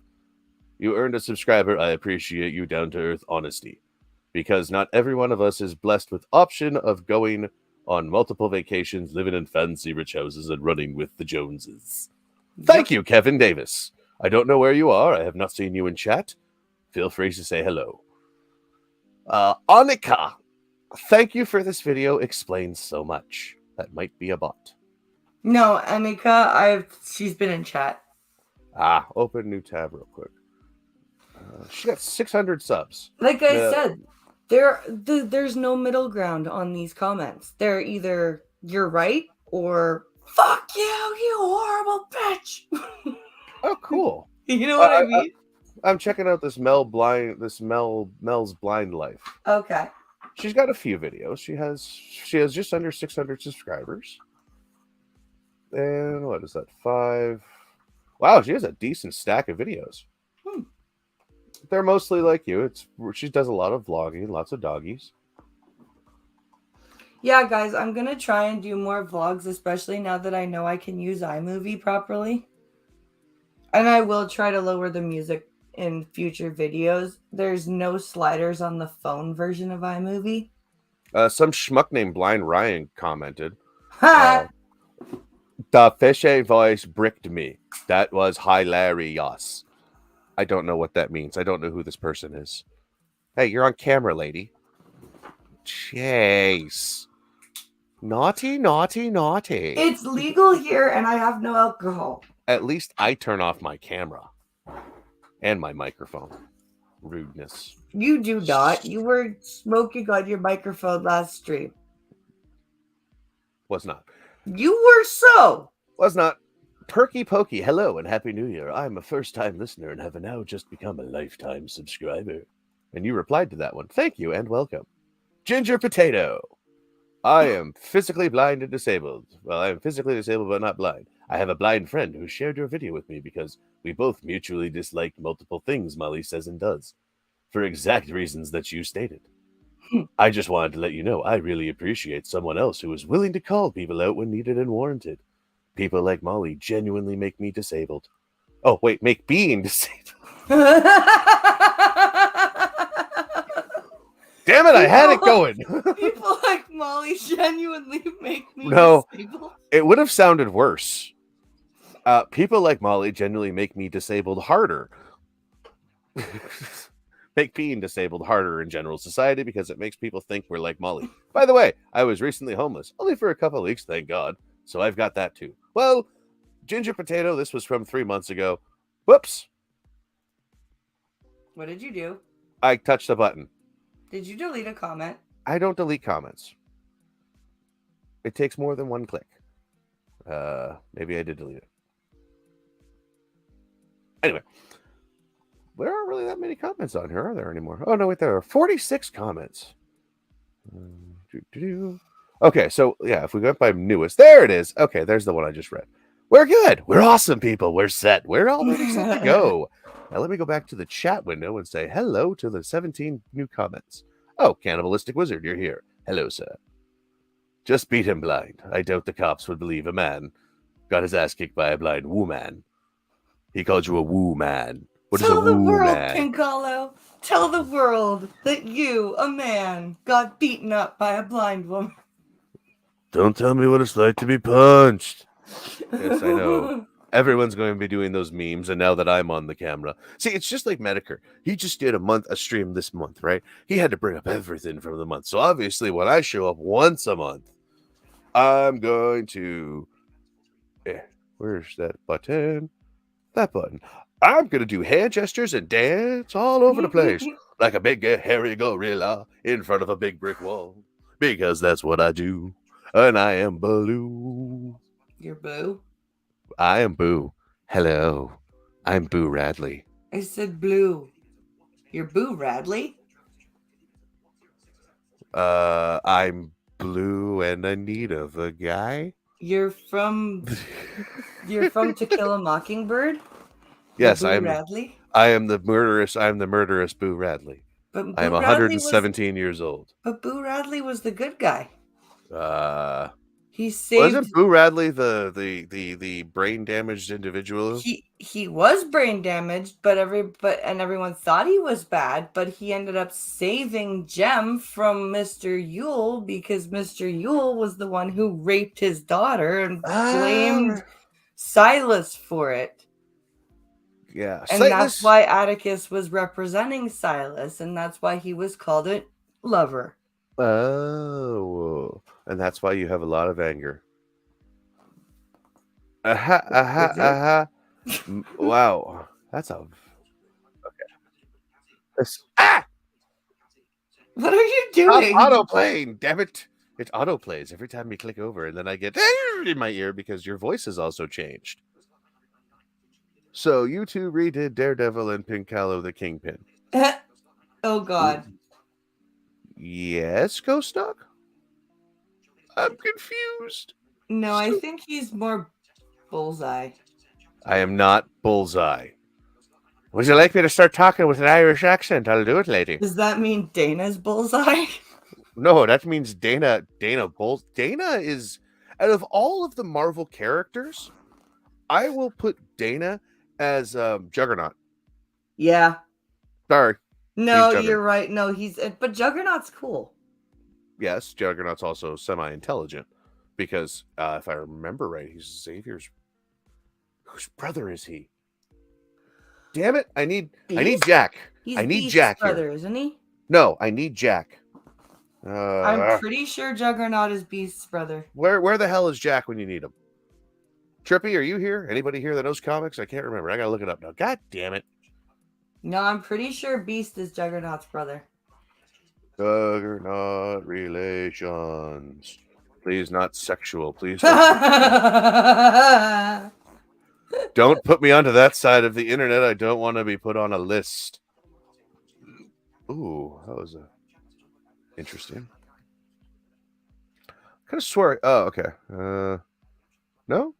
You earned a subscriber. I appreciate you down-to-earth honesty. Because not every one of us is blessed with option of going on multiple vacations, living in fancy rich houses, and running with the Joneses. Thank you, Kevin Davis. I don't know where you are. I have not seen you in chat. Feel free to say hello. Annika, thank you for this video. Explains so much. That might be a bot. No, Annika, she's been in chat. Open new tab real quick. She got 600 subs. Like I said, there's no middle ground on these comments. They're either you're right or fuck you horrible bitch. Oh, cool. You know what I mean? I'm checking out this Mel's Blind Life. Okay. She's got a few videos. She has just under 600 subscribers. And what is that? 5. Wow, she has a decent stack of videos. They're mostly like you. She does a lot of vlogging, lots of doggies. Yeah, guys, I'm going to try and do more vlogs, especially now that I know I can use iMovie properly. And I will try to lower the music in future videos. There's no sliders on the phone version of iMovie. Some schmuck named Blind Ryan commented. Ha! The fishy voice bricked me. That was hilarious. I don't know what that means. I don't know who this person is. Hey, you're on camera, lady. Chase. Naughty, naughty, naughty. It's legal here and I have no alcohol. At least I turn off my camera. And my microphone. Rudeness. You do not. You were smoking on your microphone last stream. Was not. You were so. Was not. Perky Pokey, hello and Happy New Year. I'm a first-time listener and have now just become a lifetime subscriber. And you replied to that one. Thank you and welcome. Ginger Potato. I am physically blind and disabled. Well, I am physically disabled but not blind. I have a blind friend who shared your video with me because we both mutually disliked multiple things Molly says and does. For exact reasons that you stated. I just wanted to let you know I really appreciate someone else who is willing to call people out when needed and warranted. People like Molly genuinely make me disabled. Oh, wait, make being disabled. Damn it, I had it going. People like Molly genuinely make me disabled. It would have sounded worse. People like Molly genuinely make me disabled harder. Make being disabled harder in general society because it makes people think we're like Molly. By the way, I was recently homeless. Only for a couple of weeks, thank God. So I've got that too. Well, Ginger Potato, this was from 3 months ago. Whoops. What did you do? I touched the button. Did you delete a comment? I don't delete comments. It takes more than one click. Maybe I did delete it. Anyway. There aren't really that many comments on here, are there anymore? Oh, no, wait, there are 46 comments. Okay, so, yeah, if we go by newest, there it is. Okay, there's the one I just read. We're good. We're awesome, people. We're set. We're all ready set to go. Now, let me go back to the chat window and say hello to the 17 new comments. Oh, Cannibalistic Wizard, you're here. Hello, sir. Just beat him blind. I doubt the cops would believe a man got his ass kicked by a blind woman. He called you a woo man. Tell the world, Pinkalo. Tell the world that you, a man, got beaten up by a blind woman. Don't tell me what it's like to be punched. Yes, I know. Everyone's going to be doing those memes, and now that I'm on the camera, see, it's just like Medicare. He just did a stream this month, right? He had to bring up everything from the month. So obviously, when I show up once a month, I'm going to. Where's that button? That button. I'm going to do hand gestures and dance all over the place like a big hairy gorilla in front of a big brick wall, because that's what I do, and I am Baloo. You're Boo? I am Boo. Hello. I'm Boo Radley. I said Blue. You're Boo Radley? I'm Blue and Anita, the guy. You're from To Kill a Mockingbird? Yes, Boo I am. Radley? I am the murderous Boo Radley. But I am Boo Radley 117 years old. But Boo Radley was the good guy. He Wasn't saved. Boo Radley the brain damaged individual? He was brain damaged, but everyone thought he was bad. But he ended up saving Jem from Mr. Yule because Mr. Yule was the one who raped his daughter and blamed Silas for it. Yeah, And that's why Atticus was representing Silas, and that's why he was called a lover. Oh, and that's why you have a lot of anger. Aha. Wow, that's a. Okay. What are you doing? Auto playing, damn it! It auto plays every time you click over, and then I get in my ear because your voice has also changed. So you two redid Daredevil and Pink Callow the Kingpin. Oh God. Yes, Ghost Dog? I'm confused. No, I think he's more Bullseye. I am not Bullseye. Would you like me to start talking with an Irish accent? I'll do it, lady. Does that mean Dana's Bullseye? No, that means Dana is, out of all of the Marvel characters, I will put Dana as Juggernaut. Yeah. Sorry. No, you're right. No, but Juggernaut's cool. Yes, Juggernaut's also semi-intelligent because if I remember right, he's Xavier's. Whose brother is he? Damn it! I need Jack. He's I need Beast's Jack brother, here. Isn't he? No, I need Jack. I'm pretty sure Juggernaut is Beast's brother. Where the hell is Jack when you need him? Trippy, are you here? Anybody here that knows comics? I can't remember. I gotta look it up now. God damn it. No, I'm pretty sure Beast is Juggernaut's brother. Juggernaut relations. Please, not sexual. Please. Don't put me onto that side of the internet. I don't want to be put on a list. Ooh, that was interesting. I could have swore. Oh, okay. No.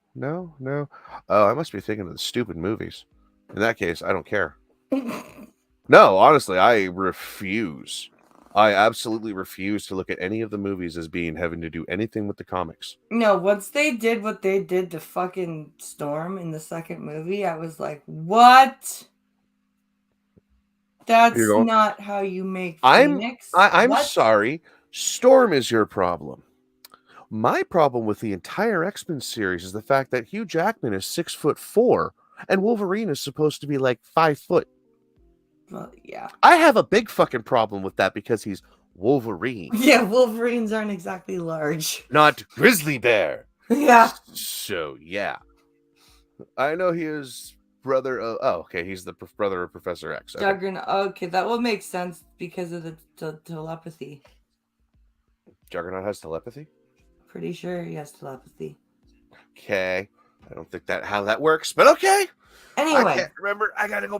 Oh, I must be thinking of the stupid movies. In that case, I don't care. No, honestly, I refuse. I absolutely refuse to look at any of the movies as being having to do anything with the comics. No, once they did what they did to fucking Storm in the second movie, I was like, what? That's not how you make Phoenix. I'm sorry. Storm is your problem. My problem with the entire X-Men series is the fact that Hugh Jackman is 6'4" and Wolverine is supposed to be like 5 foot. Well, yeah. I have a big fucking problem with that because he's Wolverine. Yeah, Wolverines aren't exactly large. Not Grizzly Bear. Yeah. So, yeah. I know he is brother of... Oh, okay. He's the brother of Professor X. Okay. Juggernaut. Okay, that will make sense because of the telepathy. Juggernaut has telepathy? Pretty sure he has telepathy. Okay. I don't think how that works, but okay. Anyway, I can't remember. I gotta go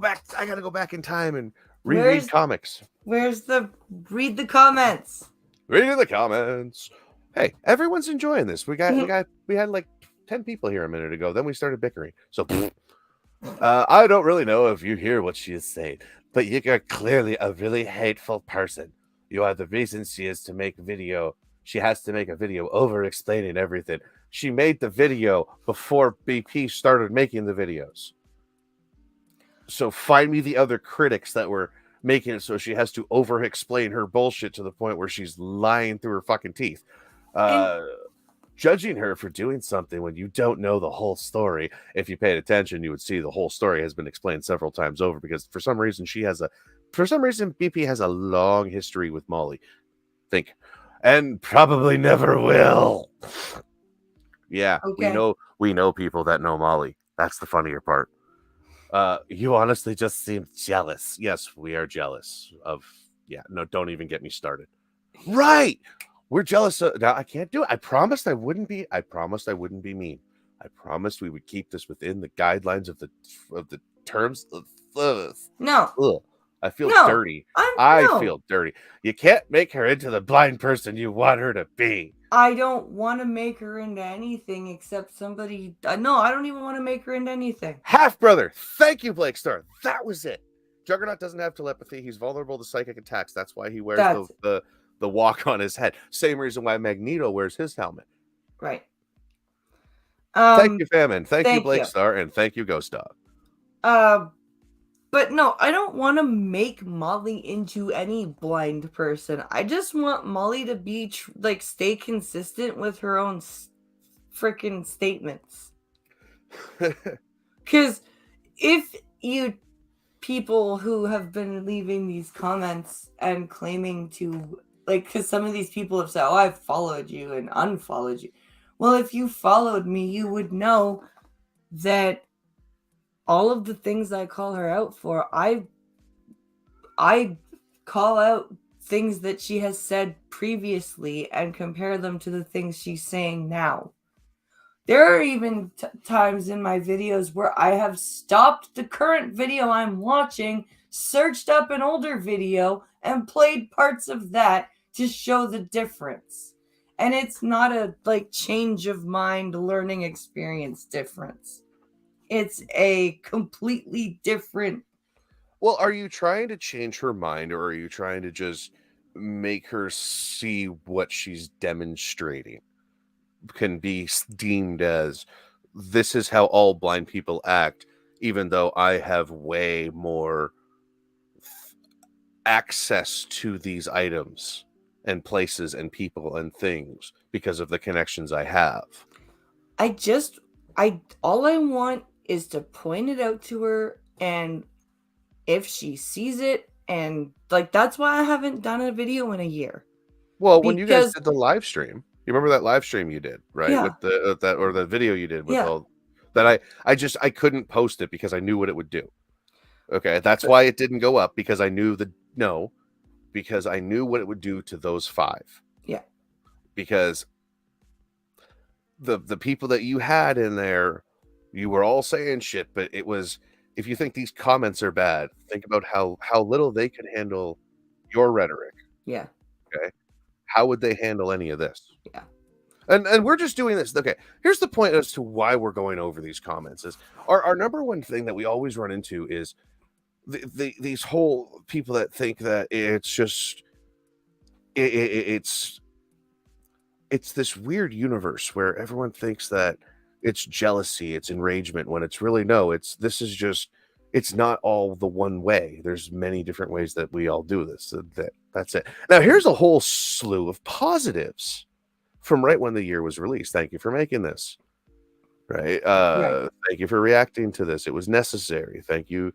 back in time and reread comics. Read the comments. Read the comments. Hey, everyone's enjoying this. We had like 10 people here a minute ago. Then we started bickering. So I don't really know if you hear what she is saying, but you're clearly a really hateful person. You are the reason she has to make a video over explaining everything. She made the video before BP started making the videos. So find me the other critics that were making it so she has to over explain her bullshit to the point where she's lying through her fucking teeth. judging her for doing something when you don't know the whole story. If you paid attention, you would see the whole story has been explained several times over, because for some reason BP has a long history with Molly. And probably never will. Yeah, Okay. we know people that know Molly. That's the funnier part. You honestly just seem jealous. Yes, we are jealous of. Yeah, no, don't even get me started. Right, we're jealous. Now I can't do it. I promised I wouldn't be. I promised I wouldn't be mean. I promised we would keep this within the guidelines of the terms. No. Ugh, I feel No. dirty. I I feel dirty. You can't make her into the blind person you want her to be. I don't want to make her into anything except somebody. No, I don't even want to make her into anything. Half brother. Thank you, Blake Star. That was it. Juggernaut doesn't have telepathy. He's vulnerable to psychic attacks. That's why he wears the walk on his head. Same reason why Magneto wears his helmet. Right. Thank you, Famine. Thank you, Blake you. Star, and thank you, Ghost Dog. But no, I don't want to make Molly into any blind person. I just want Molly to be stay consistent with her own freaking statements. Because if you people who have been leaving these comments and claiming to, because some of these people have said, oh, I've followed you and unfollowed you. Well, if you followed me, you would know that all of the things I call her out for, I call out things that she has said previously and compare them to the things she's saying now. There are even times in my videos where I have stopped the current video I'm watching, searched up an older video, and played parts of that to show the difference. And it's not a change of mind learning experience difference. It's a completely different. Well, are you trying to change her mind, or are you trying to just make her see what she's demonstrating can be deemed as, this is how all blind people act, even though I have way more access to these items and places and people and things because of the connections I have? All I want is to point it out to her, and if she sees it, and that's why I haven't done a video in a year. Well, when you guys did the live stream, you remember that live stream you did, right? Yeah. With the video you did with all that, I couldn't post it because I knew what it would do. Okay, that's why it didn't go up, because I knew because I knew what it would do to those 5. Yeah. Because the people that you had in there, you were all saying shit, but it was, if you think these comments are bad, think about how little they could handle your rhetoric. Yeah. Okay. How would they handle any of this? Yeah. And we're just doing this. Okay. Here's the point as to why we're going over these comments. Is our number one thing that we always run into is these whole people that think that it's just it's this weird universe where everyone thinks that it's jealousy, it's enragement, when it's really no, it's not all the one way. There's many different ways that we all do this. So that's it. Now here's a whole slew of positives from right when the year was released. Thank you for making this. Right. Thank you for reacting to this. It was necessary. Thank you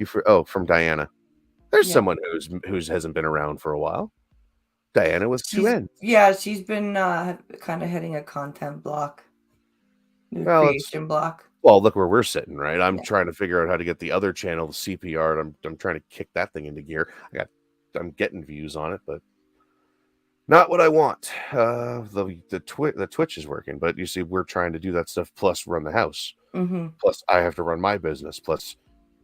for from Diana. There's someone who's hasn't been around for a while. Diana was 2N. Yeah, she's been kind of hitting a content block. Creation block. Well, look where we're sitting, right? I'm trying to figure out how to get the other channel, the CPR, and I'm trying to kick that thing into gear. I'm getting views on it, but not what I want. The Twitch is working, but you see, we're trying to do that stuff plus run the house. Mm-hmm. Plus, I have to run my business. Plus,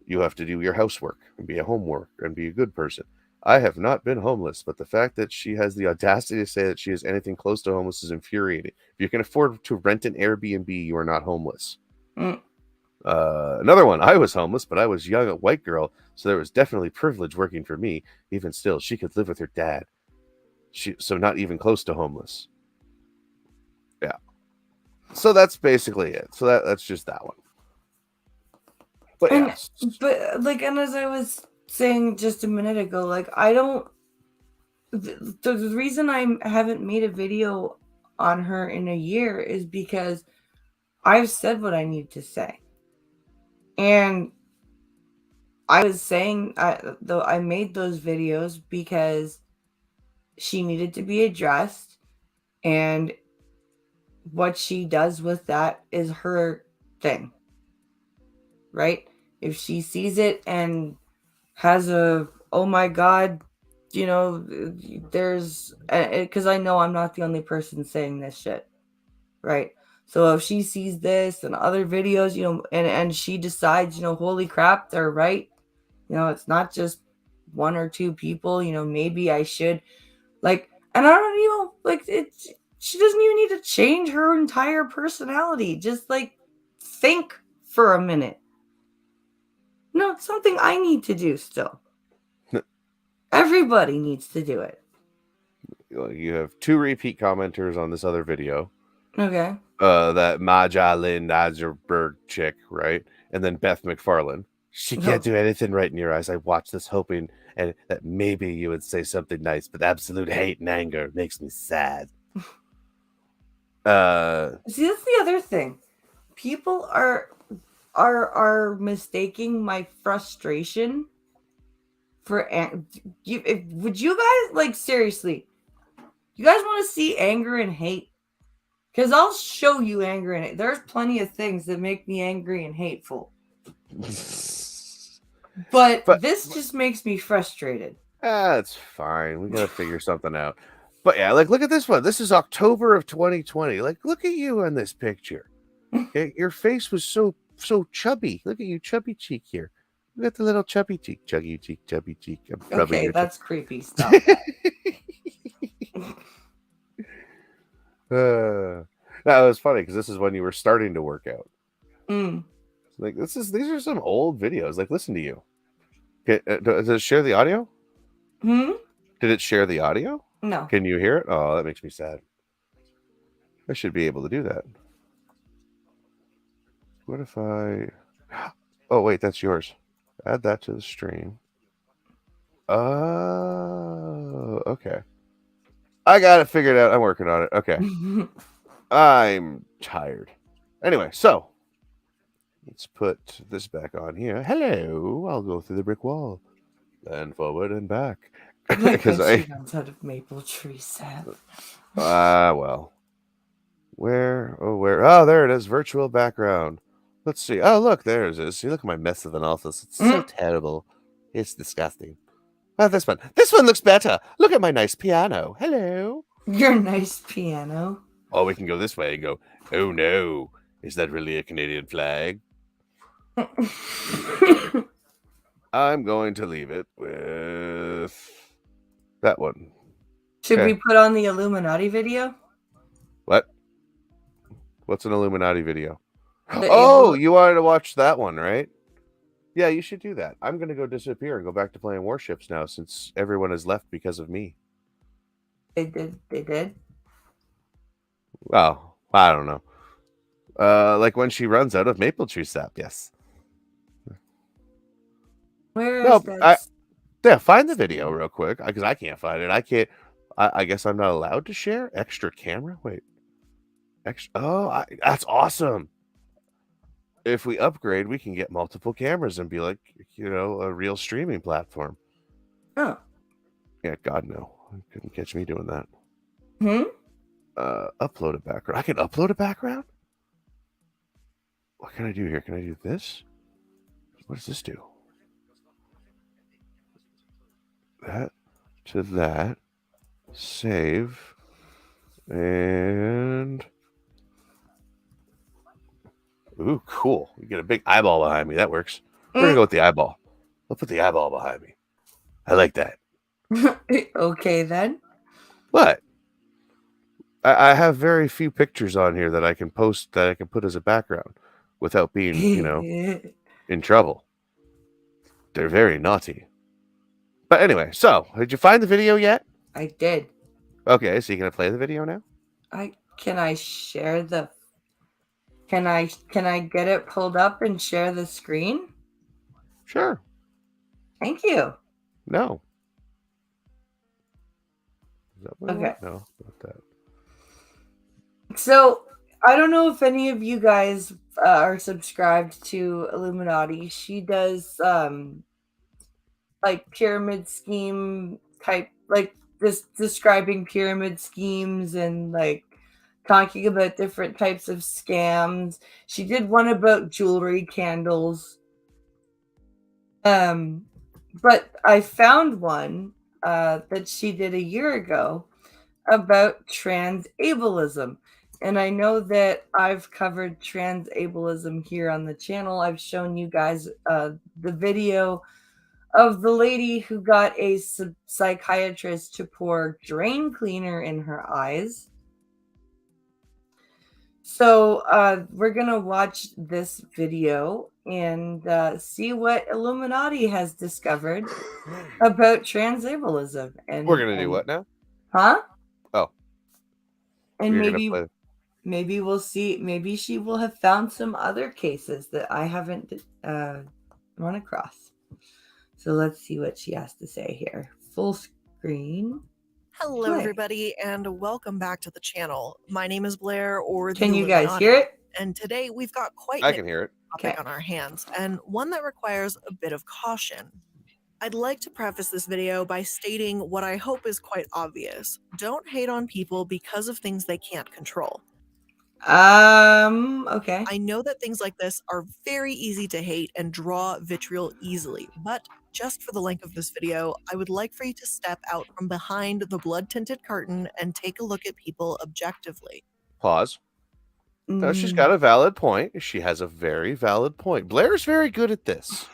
you have to do your housework and be a homework and be a good person. I have not been homeless, but the fact that she has the audacity to say that she is anything close to homeless is infuriating. If you can afford to rent an Airbnb, you are not homeless. Another one, I was homeless, but I was young, a white girl, so there was definitely privilege working for me. Even still, she could live with her dad. So not even close to homeless. Yeah. So that's basically it. So that's just that one. But and as I was saying just a minute ago, I don't. The reason I haven't made a video on her in a year is because I've said what I need to say. And I was saying, I made those videos because she needed to be addressed. And what she does with that is her thing, right? If she sees it and has a, oh my God, there's, because I know I'm not the only person saying this shit, right? So if she sees this and other videos, and she decides, holy crap, they're right. It's not just one or two people, maybe I should, like, and I don't even, like, she doesn't even need to change her entire personality. Just, like, think for a minute. No, it's something I need to do still. Everybody needs to do it. You have 2 repeat commenters on this other video. Okay. That Maja Lynn Nazerberg chick, right? And then Beth McFarlane. She can't do anything right in your eyes. I watched this hoping and that maybe you would say something nice, but absolute hate and anger makes me sad. See, that's the other thing. People are mistaking my frustration for would you guys, like, seriously, you guys want to see anger and hate? Because I'll show you anger and hate. There's plenty of things that make me angry and hateful. But this just makes me frustrated. It's fine. We gotta figure something out. But yeah, like, look at this one. This is October of 2020. Like, look at you in this picture. Okay, your face was so chubby. Look at you, chubby cheek here. You got the little chubby cheek, chubby cheek, chubby cheek. Okay, that's creepy stuff. That was funny because this is when you were starting to work out. Mm. Like, these are some old videos. Like, listen to you. Okay, does it share the audio? Hmm? Did it share the audio? No. Can you hear it? Oh, that makes me sad. I should be able to do that. What if I... Oh, wait, that's yours. Add that to the stream. Oh, okay. I got it figured out. I'm working on it. Okay. I'm tired. Anyway, so let's put this back on here. Hello. I'll go through the brick wall. Then forward and back. Like when she runs out of maple tree sap. Well. Where? Oh, there it is. Virtual background. Let's see. Oh, look, there it is. See, look at my mess of an office. It's so terrible. It's disgusting. Oh, this one. This one looks better. Look at my nice piano. Hello. Your nice piano. Oh, we can go this way and go, oh no. Is that really a Canadian flag? I'm going to leave it with that one. Should we put on the Illuminati video? What? What's an Illuminati video? Oh, you wanted to watch that one, right? Yeah, you should do that. I'm going to go disappear and go back to playing warships now since everyone has left because of me. They did? Well, I don't know. Like when she runs out of maple tree sap, yes. Where is that? Yeah, find the video real quick because I can't find it. I guess I'm not allowed to share extra camera. Wait, that's awesome. If we upgrade, we can get multiple cameras and be like, a real streaming platform. Oh. Yeah, God no, couldn't catch me doing that. Upload a background. I can upload a background. What can I do here? Can I do this? What does this do? That to that. Save. And... Ooh, cool. You get a big eyeball behind me. That works. We're going to go with the eyeball. I'll put the eyeball behind me. I like that. Okay, then. What? I have very few pictures on here that I can post that I can put as a background without being, in trouble. They're very naughty. But anyway, so did you find the video yet? I did. Okay, so you're gonna play the video now? Can I share the? Can I get it pulled up and share the screen? Sure. Thank you. No. Is that what okay. No, not that. So I don't know if any of you guys are subscribed to Illuminati. She does like pyramid scheme type, like just describing pyramid schemes and like talking about different types of scams. She did one about jewelry candles. But I found one that she did a year ago about trans ableism. And I know that I've covered trans ableism here on the channel. I've shown you guys the video of the lady who got a psychiatrist to pour drain cleaner in her eyes. So we're going to watch this video and see what Illuminati has discovered about trans ableism. And We're gonna do what now? Huh? Oh. And We're gonna play. maybe we'll see. Maybe she will have found some other cases that I haven't run across. So let's see what she has to say here. Full screen. Hello, Play. everybody, and welcome back to the channel. My name is Blair, or Can the you guys Illuminati, hear it? and today we've got quite I an can hear it. topic Okay. on our hands, and one that requires a bit of caution. I'd like to preface this video by stating what I hope is quite obvious. Don't hate on people because of things they can't control. Okay. I know that things like this are very easy to hate and draw vitriol easily, but just for the length of this video, I would like for you to step out from behind the blood-tinted curtain and take a look at people objectively. Pause. No, she's got a valid point. She has a very valid point. Blair's very good at this.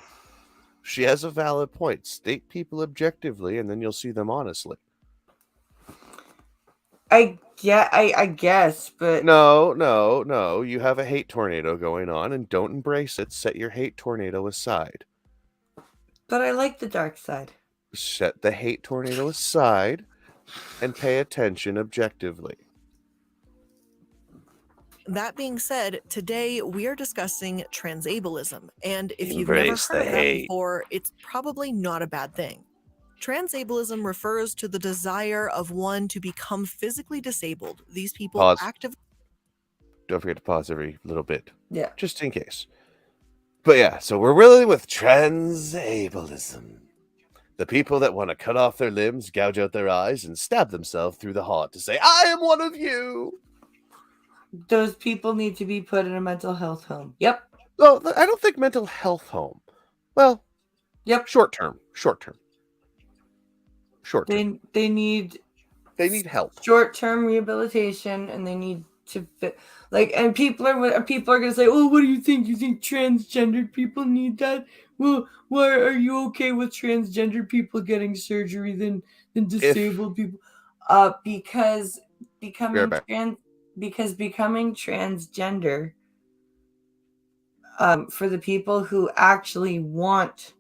She has a valid point. State people objectively, and then you'll see them honestly. I guess, but No. You have a hate tornado going on, and don't embrace it. Set your hate tornado aside. But I like the dark side. Set the hate tornado aside and pay attention objectively. That being said, today we are discussing transableism, and if you've Embrace never the heard of that hate. before, it's probably not a bad thing. Transableism refers to the desire of one to become physically disabled. These people Pause. actively... Don't forget to pause every little bit. Yeah. Just in case. But yeah, so we're really with transableism. The people that want to cut off their limbs, gouge out their eyes, and stab themselves through the heart to say, I am one of you. Those people need to be put in a mental health home. Yep. Well, I don't think mental health home. Well, Yep. Short term. They need help. Short-term rehabilitation, and they need to fit. Like, and people are gonna say, "Oh, what do you think? You think transgendered people need that? Well, why are you okay with transgender people getting surgery than disabled people?" Because becoming transgender, for the people who actually want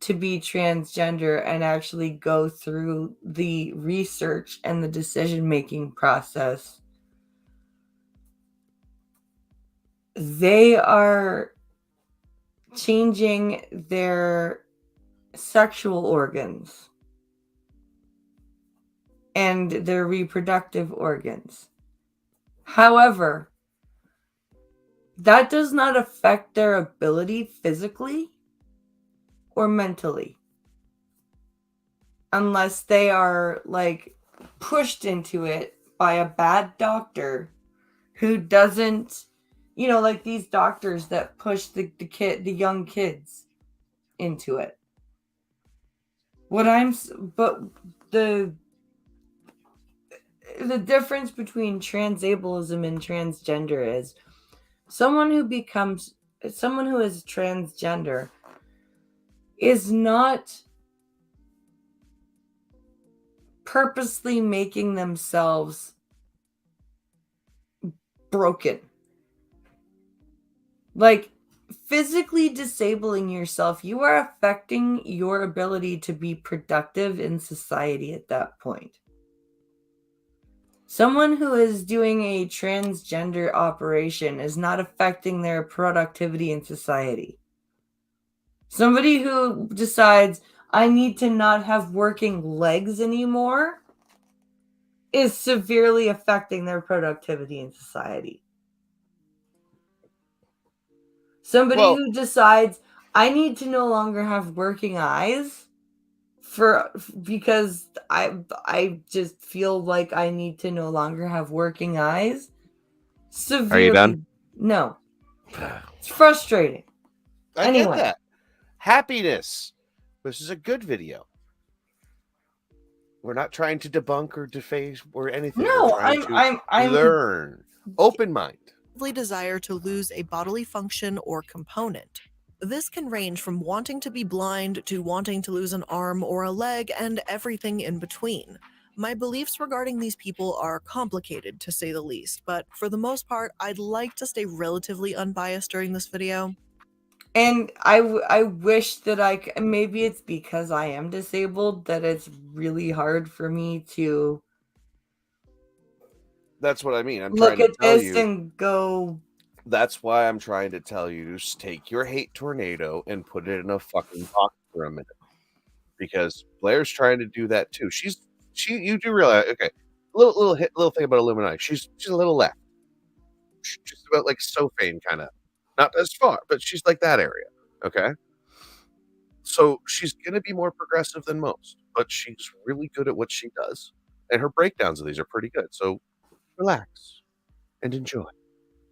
to be transgender and actually go through the research and the decision-making process, they are changing their sexual organs and their reproductive organs. However, that does not affect their ability physically or mentally, unless they are like pushed into it by a bad doctor who doesn't, like these doctors that push the young kids into it. But the difference between transableism and transgender is someone who is transgender is not purposely making themselves broken. Like, physically disabling yourself, you are affecting your ability to be productive in society at that point. Someone who is doing a transgender operation is not affecting their productivity in society. Somebody who decides, I need to not have working legs anymore, is severely affecting their productivity in society. Somebody Well- who decides, I need to no longer have working eyes because I just feel like I need to no longer have working eyes. Severely. Are you done? No. It's frustrating. I Anyway. get that. Happiness. This is a good video. We're not trying to debunk or deface or anything. No, We're trying to learn. Open mind. Desire to lose a bodily function or component. This can range from wanting to be blind to wanting to lose an arm or a leg and everything in between. My beliefs regarding these people are complicated, to say the least, but for the most part, I'd like to stay relatively unbiased during this video. And I wish that maybe it's because I am disabled that it's really hard for me to That's what I mean. I'm look trying at to tell this you. and go. That's why I'm trying to tell you to take your hate tornado and put it in a fucking box for a minute. Because Blair's trying to do that too. You do realize, okay, little thing about Illuminati. She's a little left. She's just about like Sophane kind of, not as far, but she's like that area. Okay, so she's gonna be more progressive than most, but she's really good at what she does, and her breakdowns of these are pretty good. So relax and enjoy.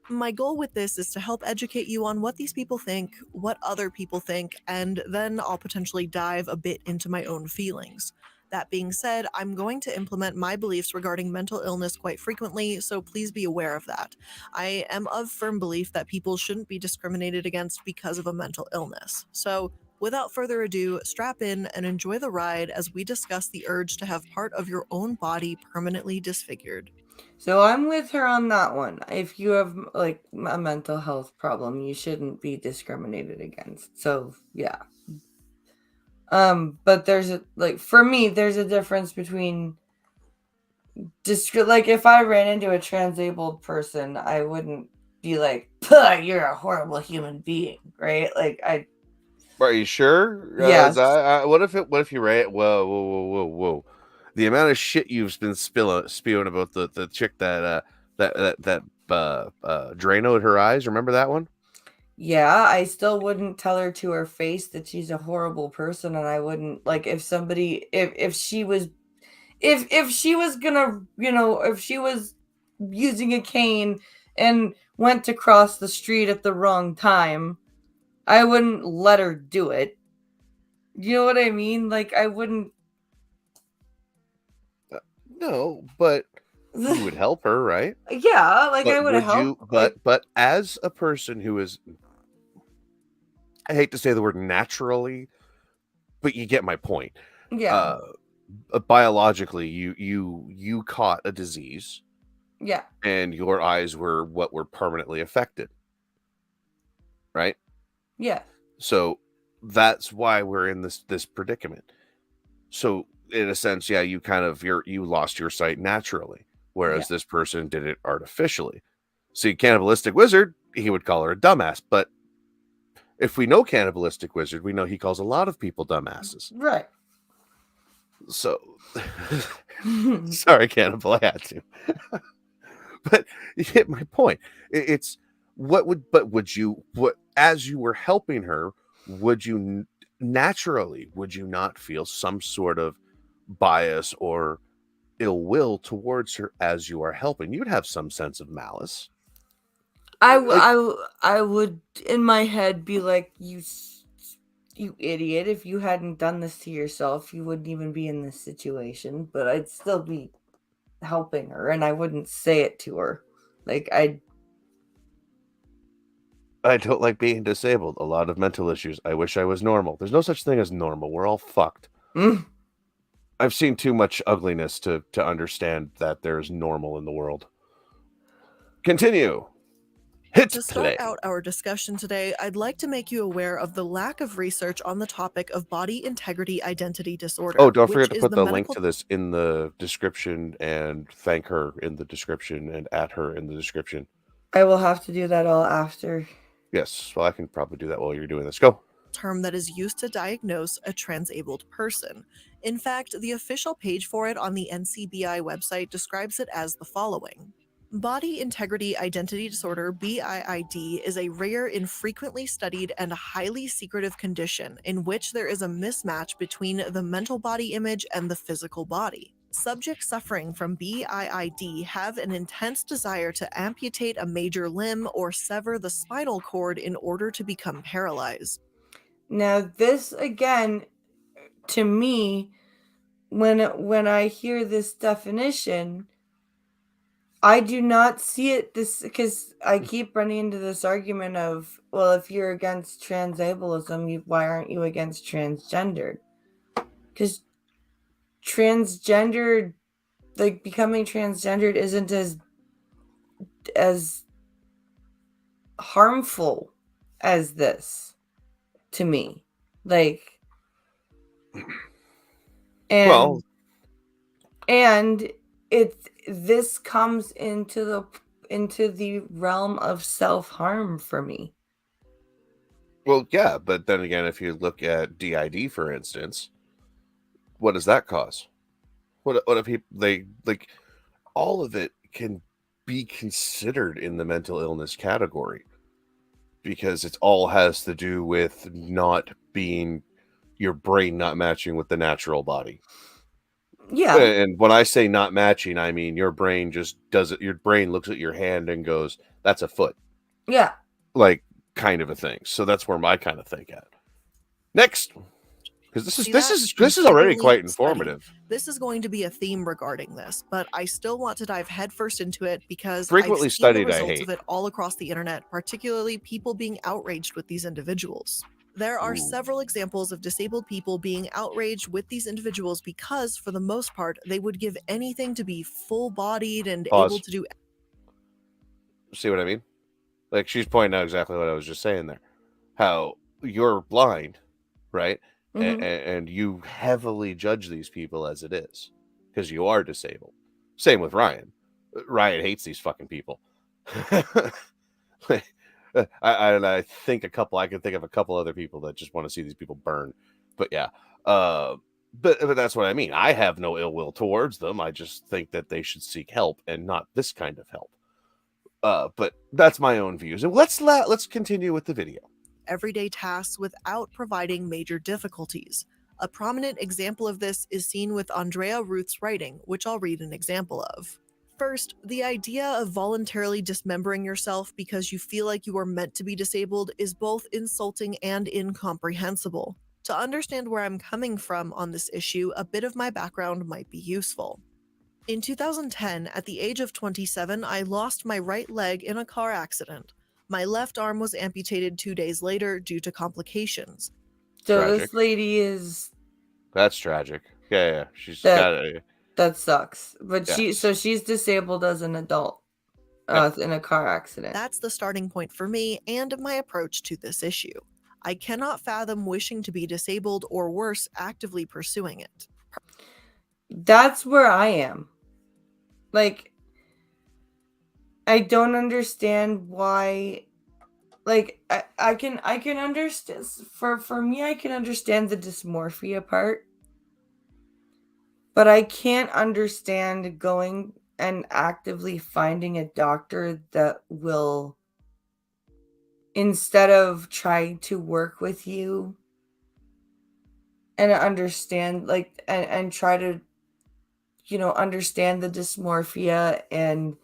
My goal with this is to help educate you on what these people think, what other people think, and then I'll potentially dive a bit into my own feelings. That being said, I'm going to implement my beliefs regarding mental illness quite frequently, so please be aware of that. I am of firm belief that people shouldn't be discriminated against because of a mental illness. So, without further ado, strap in and enjoy the ride as we discuss the urge to have part of your own body permanently disfigured. So I'm with her on that one. If you have like a mental health problem, you shouldn't be discriminated against. So yeah. But for me, there's a difference between like if I ran into a transabled person, I wouldn't be like, you're a horrible human being, right? Like Are you sure? Yes. What if you ran? Whoa! The amount of shit you've been spewing about the chick that Drano at her eyes. Remember that one? Yeah, I still wouldn't tell her to her face that she's a horrible person, and I wouldn't like if she was gonna, if she was using a cane and went to cross the street at the wrong time, I wouldn't let her do it. You know what I mean? Like I wouldn't. No, but you would help her, right? Yeah, like But I would help. But as a person who is, I hate to say the word naturally, but you get my point. Yeah. Biologically, you caught a disease. Yeah. And your eyes were what were permanently affected. Right? Yeah. So that's why we're in this predicament. So in a sense, yeah, you lost your sight naturally, whereas this person did it artificially. See, Cannibalistic Wizard, he would call her a dumbass, but if we know Cannibalistic Wizard, we know he calls a lot of people dumbasses. Right. So sorry, Cannibal, I had to. But you get my point. It's would you as you were helping her, would you not feel some sort of bias or ill will towards her as you are helping? You'd have some sense of malice. I would in my head be like, you idiot, if you hadn't done this to yourself, you wouldn't even be in this situation. But I'd still be helping her, and I wouldn't say it to her. Like I don't like being disabled. A lot of mental issues. I wish I was normal. There's no such thing as normal. We're all fucked. I've seen too much ugliness to understand that there's normal in the world. Continue. To start out our discussion today, I'd like to make you aware of the lack of research on the topic of body integrity identity disorder. Oh, don't forget to put the link to this in the description and thank her in the description and at her in the description. I will have to do that all after. Yes, well, I can probably do that while you're doing this. Go. term that is used to diagnose a transabled person. In fact, the official page for it on the NCBI website describes it as the following. Body Integrity Identity Disorder (BIID) is a rare, infrequently studied, and highly secretive condition in which there is a mismatch between the mental body image and the physical body. Subjects suffering from BIID have an intense desire to amputate a major limb or sever the spinal cord in order to become paralyzed. Now, this again, to me, when I hear this definition, I do not see it this because I keep running into this argument of, well, if you're against transableism, why aren't you against transgendered? Because transgendered, like becoming transgendered, isn't as harmful as this to me. Like, and this comes into the realm of self-harm for me. Well, yeah, but then again, if you look at DID, for instance, what does that cause? What if they like all of it can be considered in the mental illness category because it all has to do with not being your brain not matching with the natural body. Yeah. And when I say not matching, I mean your brain just does it. Your brain looks at your hand and goes, "That's a foot." Yeah. Like kind of a thing. So that's where my kind of think at. Next, because this is already quite informative. This is going to be a theme regarding this, but I still want to dive headfirst into it because Frequently I've seen studied, the I results hate. of it all across the internet, particularly people being outraged with these individuals. There are several examples of disabled people being outraged with these individuals because, for the most part, they would give anything to be full-bodied and able to do. See what I mean? Like she's pointing out exactly what I was just saying there. How you're blind, right? Mhm. And you heavily judge these people as it is because you are disabled. Same with Ryan. Ryan hates these fucking people. I think I can think of a couple other people that just want to see these people burn. But yeah, but that's what I mean. I have no ill will towards them. I just think that they should seek help and not this kind of help. But that's my own views. And let's continue with the video. Everyday tasks without providing major difficulties. A prominent example of this is seen with Andrea Ruth's writing, which I'll read an example of. First, the idea of voluntarily dismembering yourself because you feel like you are meant to be disabled is both insulting and incomprehensible. To understand where I'm coming from on this issue, a bit of my background might be useful. In 2010, at the age of 27, I lost my right leg in a car accident. My left arm was amputated 2 days later due to complications. So Tragic. this lady is. That's tragic. Yeah. She's That- got it. That sucks. But Yes. she's disabled as an adult in a car accident. That's the starting point for me and my approach to this issue. I cannot fathom wishing to be disabled or worse, actively pursuing it. That's where I am. Like, I don't understand why. Like, I can understand. For me, I can understand the dysmorphia part. But I can't understand going and actively finding a doctor that will, instead of trying to work with you and understand, like, and try to, understand the dysmorphia and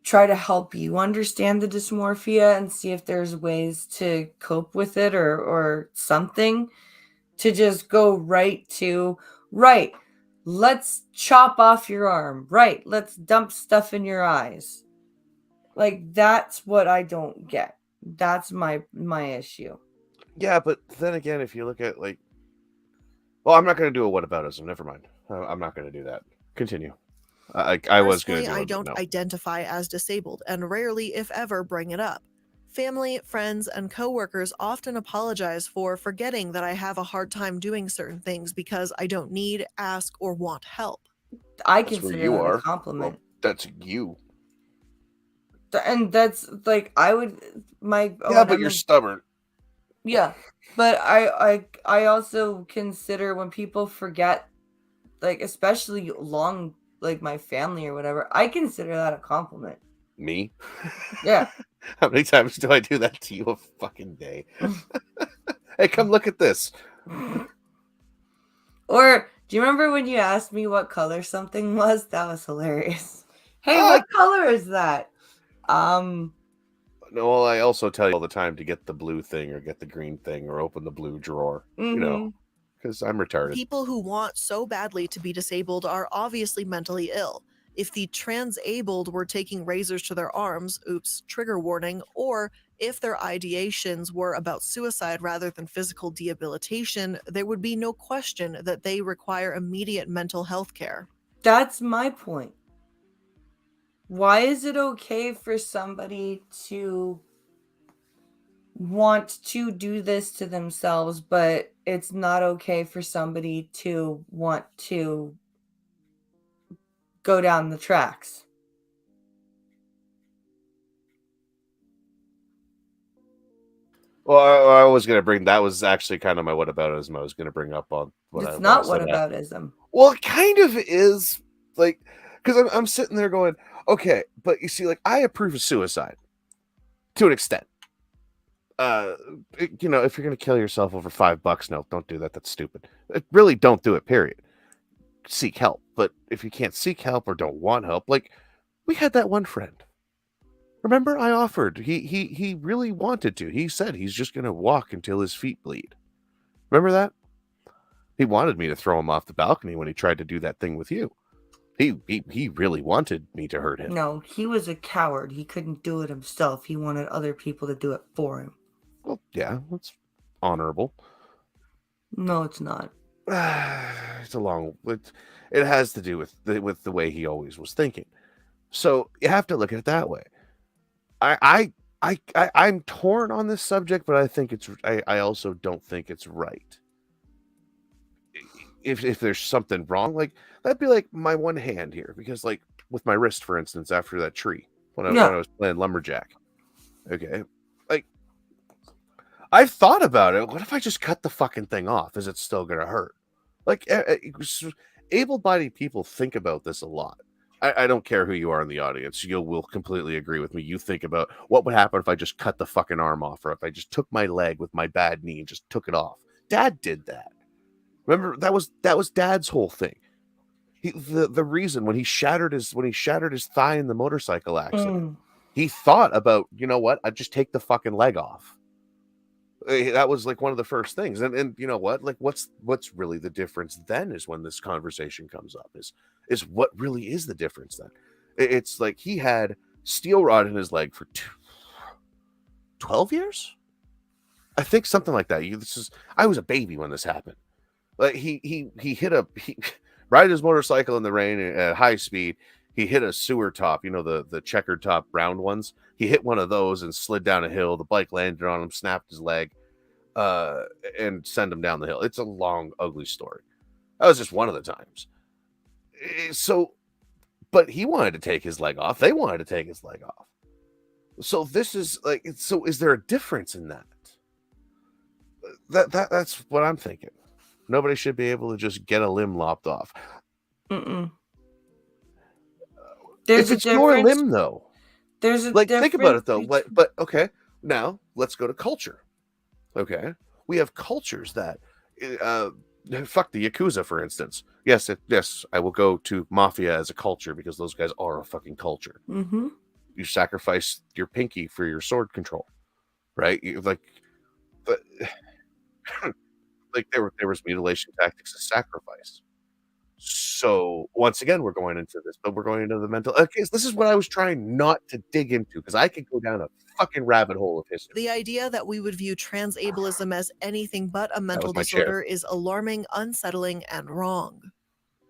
try to help you understand the dysmorphia and see if there's ways to cope with it or something, to just go right, let's chop off your arm. Right. Let's dump stuff in your eyes. Like, that's what I don't get. That's my issue. Yeah, but then again, if you look at well, I'm not going to do a whataboutism. Never mind. I'm not going to do that. Continue. I was going to do it. I don't no. identify as disabled and rarely, if ever, bring it up. Family, friends, and coworkers often apologize for forgetting that I have a hard time doing certain things because I don't need, ask, or want help. I That's consider where you that are. a compliment. Well, that's you. And that's like, I would, Yeah, but you're stubborn. Yeah, but I also consider when people forget, like especially long, like my family or whatever, I consider that a compliment. Me? Yeah. How many times do I do that to you a fucking day? Hey, come look at this. Or do you remember when you asked me what color something was? That was hilarious. Hey, Ah! what color is that? Um, No, well, I also tell you all the time to get the blue thing or get the green thing or open the blue drawer. You know, because I'm retarded. People who want so badly to be disabled are obviously mentally ill. If the transabled were taking razors to their arms, oops, trigger warning, or if their ideations were about suicide rather than physical debilitation, there would be no question that they require immediate mental health care. that's my point. Why is it okay for somebody to want to do this to themselves, but it's not okay for somebody to want to go down the tracks? Well, I was going to bring that was actually kind of my whataboutism I was going to bring up on what It's I not said. whataboutism. Well, it kind of is, like, because I'm sitting there going, okay, but you see, like, I approve of suicide to an extent. You know, if you're going to kill yourself over $5, no, don't do that. That's stupid. Really, don't do it. Period. Seek help. But if you can't seek help or don't want help, like we had that one friend. Remember, I offered. He really wanted to. He said he's just going to walk until his feet bleed. Remember that? He wanted me to throw him off the balcony when he tried to do that thing with you. He really wanted me to hurt him. No, he was a coward. He couldn't do it himself. He wanted other people to do it for him. Well, yeah, that's honorable. No, it's not. It's a long. It has to do with the way he always was thinking. So you have to look at it that way. I'm torn on this subject, but I think it's. I also don't think it's right. If there's something wrong, like that'd be like my one hand here, because like with my wrist, for instance, after that tree when I was playing lumberjack. Okay, like I've thought about it. What if I just cut the fucking thing off? Is it still gonna hurt? Like able-bodied people think about this a lot. I don't care who you are in the audience. You will completely agree with me. You think about what would happen if I just cut the fucking arm off, or if I just took my leg with my bad knee and just took it off. Dad did that. Remember, that was Dad's whole thing. The reason when he shattered his thigh in the motorcycle accident, he thought about, you know what? I'd just take the fucking leg off. That was like one of the first things. And you know what? Like what's really the difference then is when this conversation comes up is what really is the difference then. It's like he had steel rod in his leg for 12 years? I think something like that. I was a baby when this happened. Like he riding his motorcycle in the rain at high speed. He hit a sewer top, you know, the checkered top round ones. He hit one of those and slid down a hill. The bike landed on him, snapped his leg, and sent him down the hill. It's a long, ugly story. That was just one of the times. So, but he wanted to take his leg off. They wanted to take his leg off. So this is like, so is there a difference in that? That's what I'm thinking. Nobody should be able to just get a limb lopped off. There's if it's your limb, though. There's a like think about it though. But okay, now let's go to culture. Okay, we have cultures that fuck the Yakuza, for instance. Yes, I will go to Mafia as a culture because those guys are a fucking culture. Mm-hmm. You sacrifice your pinky for your sword control, right? But like there was mutilation tactics as sacrifice. So once again, we're going into this, but we're going into the mental. Okay, this is what I was trying not to dig into because I could go down a fucking rabbit hole of history. The idea that we would view transableism as anything but a mental disorder is alarming, unsettling, and wrong.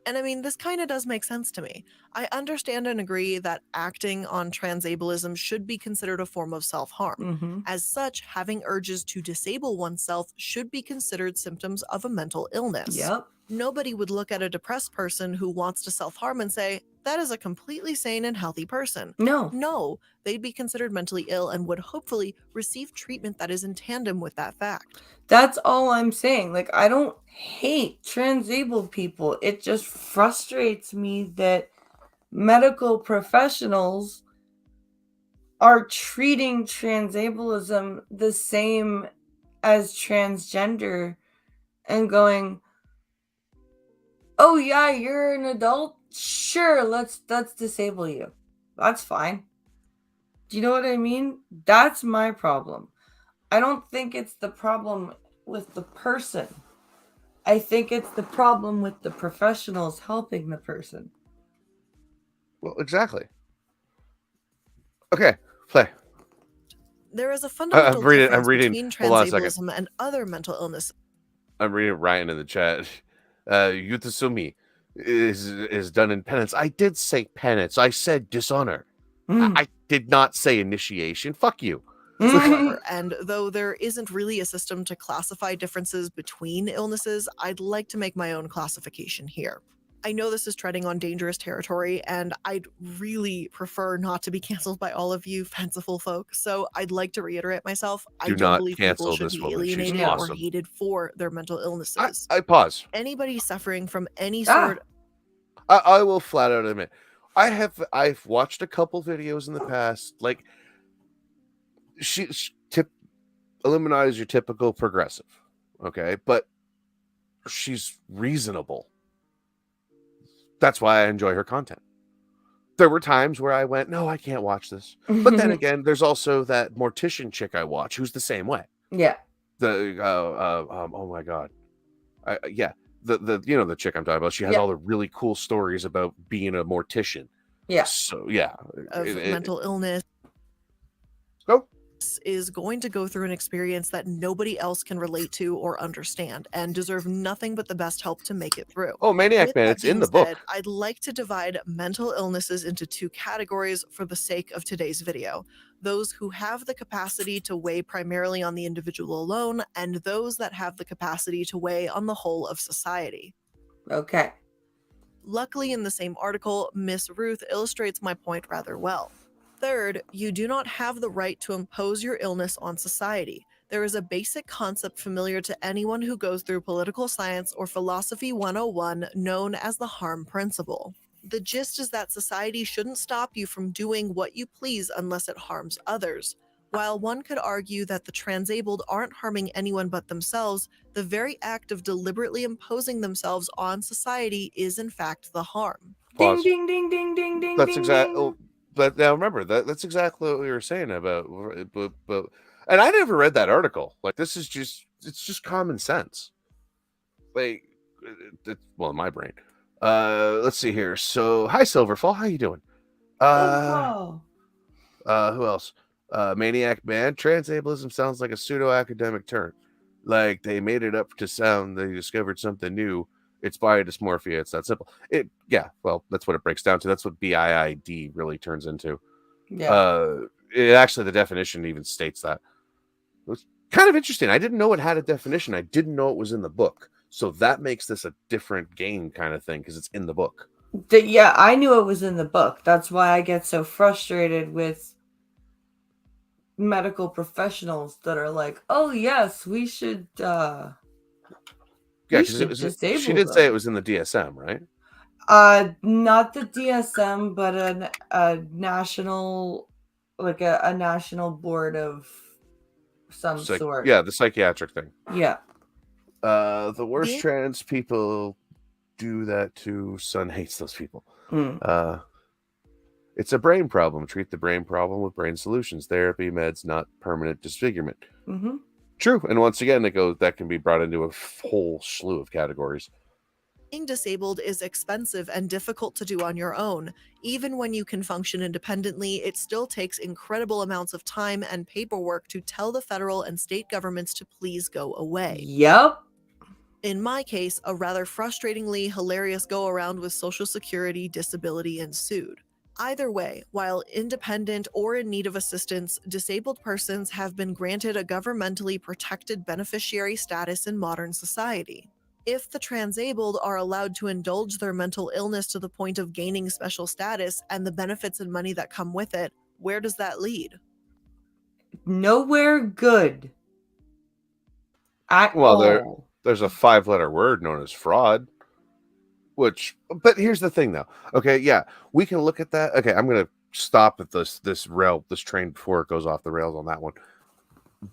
And I mean, this kind of does make sense to me. I understand and agree that acting on transableism should be considered a form of self-harm. Mm-hmm. As such, having urges to disable oneself should be considered symptoms of a mental illness. Yep. Nobody would look at a depressed person who wants to self-harm and say, that is a completely sane and healthy person. No. No, they'd be considered mentally ill and would hopefully receive treatment that is in tandem with that fact. That's all I'm saying. Like, I don't hate transabled people. It just frustrates me that medical professionals are treating transableism the same as transgender and going, oh yeah, you're an adult? Sure, let's disable you. That's fine. Do you know what I mean? That's my problem. I don't think it's the problem with the person. I think it's the problem with the professionals helping the person. Well, exactly. Okay, play. There is a fundamental difference between Hold on a second. transableism and other mental illness. I'm reading Ryan in the chat. Yutasumi is done in penance. I did say penance. I said dishonor. I did not say initiation. Fuck you. And though there isn't really a system to classify differences between illnesses, I'd like to make my own classification here. I know this is treading on dangerous territory, and I'd really prefer not to be canceled by all of you fanciful folk, so I'd like to reiterate myself. I don't believe people should be alienated or hated for their mental illnesses. I pause. Anybody suffering from any sort... I will flat out admit, I've watched a couple videos in the past, like, Illuminati is your typical progressive, okay? But she's reasonable. That's why I enjoy her content. There were times where I went, no, I can't watch this. But then again, there's also that mortician chick I watch who's the same way. Yeah. Oh my God. The chick I'm talking about, she has all the really cool stories about being a mortician. Yeah. So, yeah. Of mental illness. Go. Is going to go through an experience that nobody else can relate to or understand and deserve nothing but the best help to make it through. Oh, Maniac Man, it's in the book. I'd like to divide mental illnesses into two categories for the sake of today's video. Those who have the capacity to weigh primarily on the individual alone, and those that have the capacity to weigh on the whole of society. Okay. Luckily, in the same article, Miss Ruth illustrates my point rather well. Third, you do not have the right to impose your illness on society. There is a basic concept familiar to anyone who goes through political science or philosophy 101 known as the harm principle. The gist is that society shouldn't stop you from doing what you please unless it harms others. While one could argue that the transabled aren't harming anyone but themselves, the very act of deliberately imposing themselves on society is in fact the harm. Pause. Ding, ding, ding, ding, ding, That's ding, exactly. ding. But now remember that's exactly what we were saying about. But and I never read that article. Like, this is it's just common sense. Like, well, in my brain. Let's see here. So, hi Silverfall, how you doing? Who else? Maniac Man. Transableism sounds like a pseudo-academic term. Like they made it up to sound they discovered something new. It's biodysmorphia. It's that simple. Well, that's what it breaks down to. That's what BIID really turns into. Yeah. Actually, the definition even states that. It was kind of interesting. I didn't know it had a definition. I didn't know it was in the book. So that makes this a different game kind of thing because it's in the book. Yeah, I knew it was in the book. That's why I get so frustrated with medical professionals that are like, oh, yes, we should... Yeah, because she did say it was in the DSM, right? Not the DSM, but a national, like a national board of some sort. Yeah, the psychiatric thing. Yeah. The worst trans people do that too. Son hates those people. It's a brain problem. Treat the brain problem with brain solutions. Therapy, meds, not permanent disfigurement. Mm-hmm. True. And once again, that can be brought into a whole slew of categories. Being disabled is expensive and difficult to do on your own. Even when you can function independently, it still takes incredible amounts of time and paperwork to tell the federal and state governments to please go away. Yep. In my case, a rather frustratingly hilarious go-around with Social Security disability ensued. Either way, while independent or in need of assistance, disabled persons have been granted a governmentally protected beneficiary status in modern society. If the transabled are allowed to indulge their mental illness to the point of gaining special status and the benefits and money that come with it, where does that lead? Nowhere good. At Well, all. there's a 5-letter word known as fraud. But here's the thing, though. Okay, yeah, we can look at that. Okay, I'm gonna stop at this train before it goes off the rails on that one.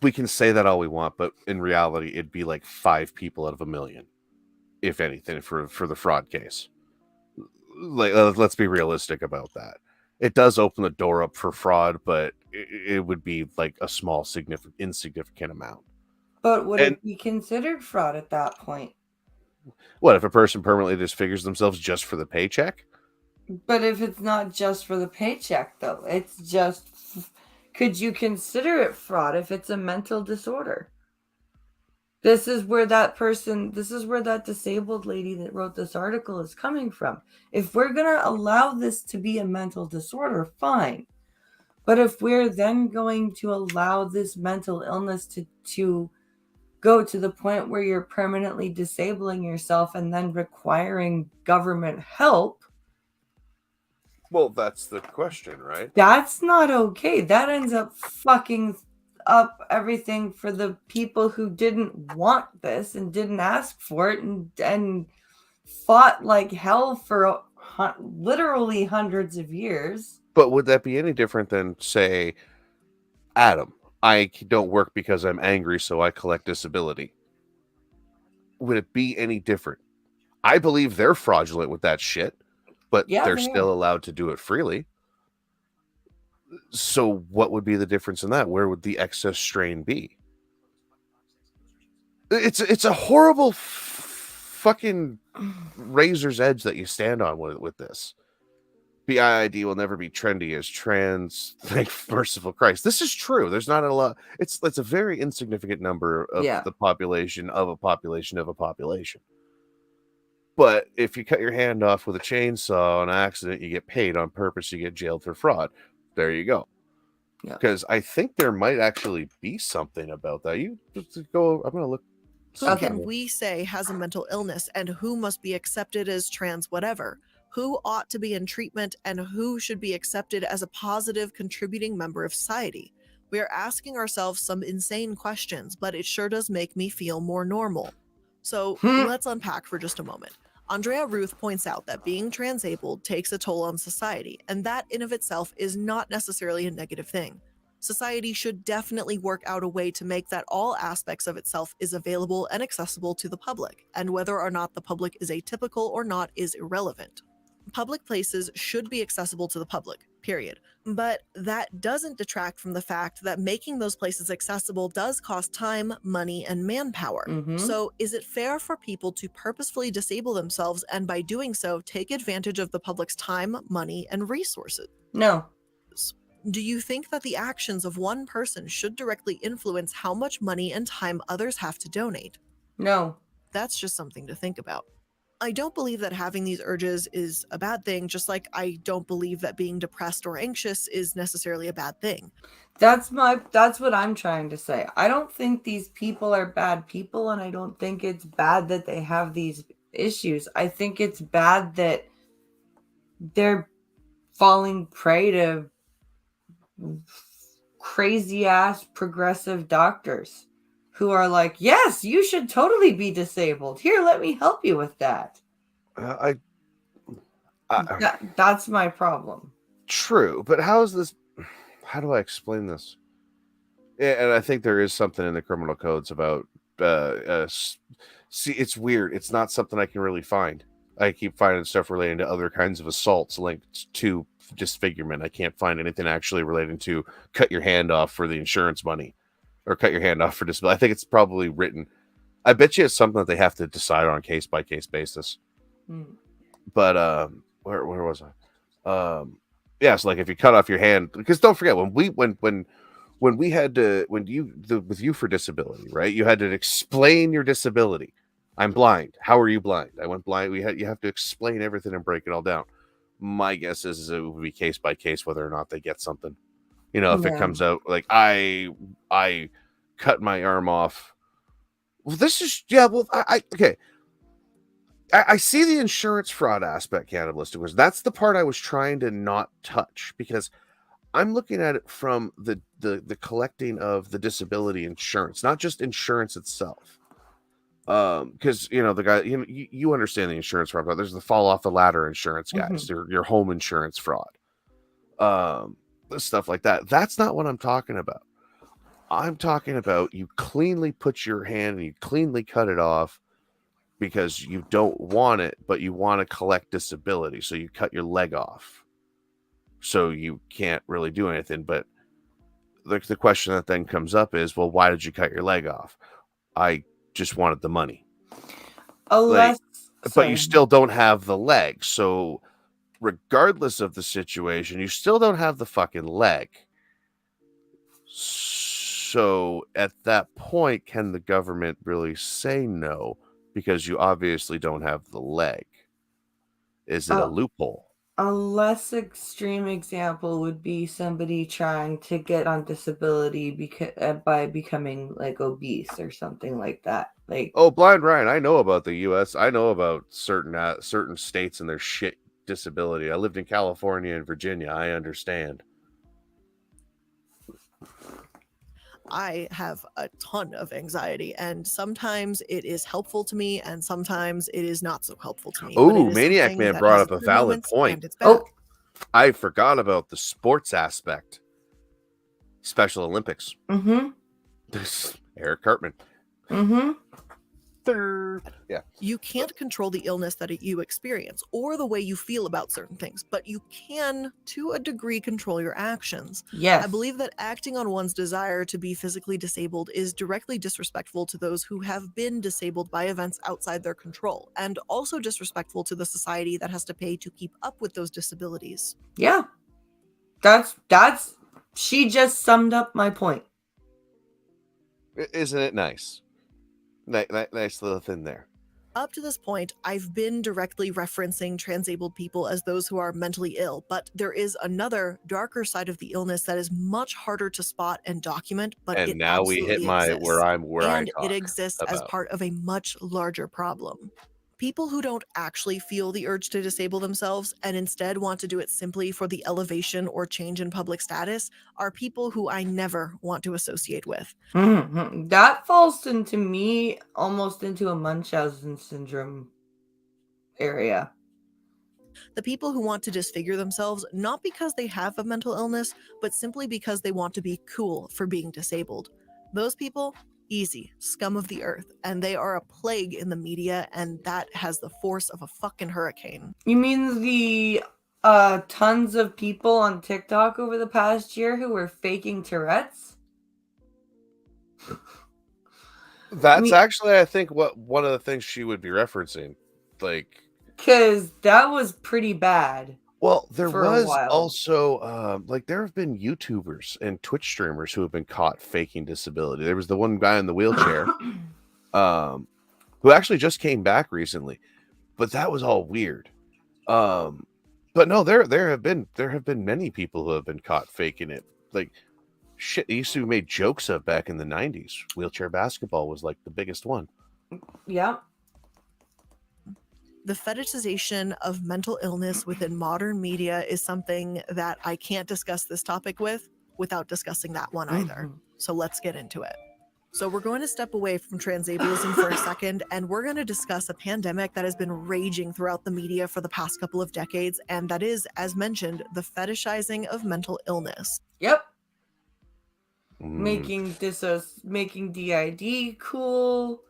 We can say that all we want, but in reality, it'd be like 5 people out of a million, if anything, for the fraud case. Like, let's be realistic about that. It does open the door up for fraud, but it would be like a small, insignificant amount. But would it be considered fraud at that point? What if a person permanently disfigures themselves just for the paycheck? But if it's not just for the paycheck, though, it's just... Could you consider it fraud if it's a mental disorder? This is where that disabled lady that wrote this article is coming from. If we're going to allow this to be a mental disorder, fine. But if we're then going to allow this mental illness to go to the point where you're permanently disabling yourself and then requiring government help, well, that's the question, right? that's not okay. That ends up fucking up everything for the people who didn't want this and didn't ask for it and fought like hell for literally hundreds of years. But would that be any different than, say, Adam, I don't work because I'm angry, so I collect disability? Would it be any different? I believe they're fraudulent with that shit, but they're still allowed to do it freely. So what would be the difference in that? Where would the excess strain be? It's a horrible fucking razor's edge that you stand on with this. BIID will never be trendy as trans. Thank merciful Christ. This is true. There's not a lot. It's a very insignificant number of the population of a population of a population. But if you cut your hand off with a chainsaw on accident, you get paid. On purpose, you get jailed for fraud. There you go. Because I think there might actually be something about that. You just go. I'm gonna look. Who can we say has a mental illness and who must be accepted as trans whatever? Who ought to be in treatment and who should be accepted as a positive contributing member of society? We are asking ourselves some insane questions, but it sure does make me feel more normal. So let's unpack for just a moment. Andrea Ruth points out that being transabled takes a toll on society, and that in of itself is not necessarily a negative thing. Society should definitely work out a way to make that all aspects of itself is available and accessible to the public, and whether or not the public is atypical or not is irrelevant. Public places should be accessible to the public, period. But that doesn't detract from the fact that making those places accessible does cost time, money, and manpower. So is it fair for people to purposefully disable themselves and by doing so take advantage of the public's time, money, and resources? No. Do you think that the actions of one person should directly influence how much money and time others have to donate? No. That's just something to think about. I don't believe that having these urges is a bad thing, just like I don't believe that being depressed or anxious is necessarily a bad thing. That's what I'm trying to say. I don't think these people are bad people, and I don't think it's bad that they have these issues. I think it's bad that they're falling prey to crazy ass progressive doctors who are like, yes, you should totally be disabled. Here, let me help you with that. That's my problem. True, but how do I explain this? Yeah, and I think there is something in the criminal codes about, see, it's weird. It's not something I can really find. I keep finding stuff relating to other kinds of assaults linked to disfigurement. I can't find anything actually relating to cut your hand off for the insurance money. Or cut your hand off for disability. I think it's probably written. I bet you it's something that they have to decide on a case-by-case basis. But where was I? Yeah, so like if you cut off your hand, because don't forget when we had to with you for disability, right? You had to explain your disability. I'm blind. How are you blind? I went blind. You have to explain everything and break it all down. My guess is it would be case by case whether or not they get something. You know, if it comes out like I cut my arm off. Well, this is okay. I see the insurance fraud aspect, cannibalistic, was that's the part I was trying to not touch, because I'm looking at it from the collecting of the disability insurance, not just insurance itself. Because the guy, you understand the insurance fraud, but there's the fall off the ladder insurance guys, your home insurance fraud, stuff like that. That's not what I'm talking about. I'm talking about you cleanly put your hand and you cleanly cut it off because you don't want it, but you want to collect disability, so you cut your leg off, so you can't really do anything. But the question that then comes up is, well, why did you cut your leg off? I just wanted the money. Unless, but you still don't have the leg. So regardless of the situation, you still don't have the fucking leg. So at that point, can the government really say no? Because you obviously don't have the leg. Is it a loophole? A less extreme example would be somebody trying to get on disability by becoming like obese or something like that. Like, oh, Blind Ryan, I know about the U.S. I know about certain states and their shit disability. I lived in California and Virginia. I understand. I have a ton of anxiety, and sometimes it is helpful to me, and sometimes it is not so helpful to me. Oh, Maniac Man brought up a valid point. I forgot about the sports aspect. Special Olympics. Eric Cartman. Yeah. You can't control the illness that you experience or the way you feel about certain things, but you can, to a degree, control your actions. Yes. I believe that acting on one's desire to be physically disabled is directly disrespectful to those who have been disabled by events outside their control, and also disrespectful to the society that has to pay to keep up with those disabilities. Yeah. She just summed up my point. Isn't it nice? Nice little thing there. Up to this point, I've been directly referencing transabled people as those who are mentally ill, but there is another darker side of the illness that is much harder to spot and document, but and it now we hit my exists. and it exists about. As part of a much larger problem. People who don't actually feel the urge to disable themselves and instead want to do it simply for the elevation or change in public status are people who I never want to associate with. That falls into me almost into a Munchausen syndrome area. The people who want to disfigure themselves, not because they have a mental illness, but simply because they want to be cool for being disabled. Those people, easy, scum of the earth, and they are a plague in the media, and that has the force of a fucking hurricane. You mean the tons of people on TikTok over the past year who were faking Tourette's? That's actually, I think, what one of the things she would be referencing. Like, because that was pretty bad. Well, there was also there have been YouTubers and Twitch streamers who have been caught faking disability. There was the one guy in the wheelchair who actually just came back recently, but that was all weird. But no, there have been many people who have been caught faking it. Like, shit, they used to be made jokes of back in the 90s. Wheelchair basketball was like the biggest one. Yeah. The fetishization of mental illness within modern media is something that I can't discuss this topic without discussing that one either. So let's get into it. So we're going to step away from transableism for a second, and we're going to discuss a pandemic that has been raging throughout the media for the past couple of decades, and that is, as mentioned, the fetishizing of mental illness. Yep. Making DID cool.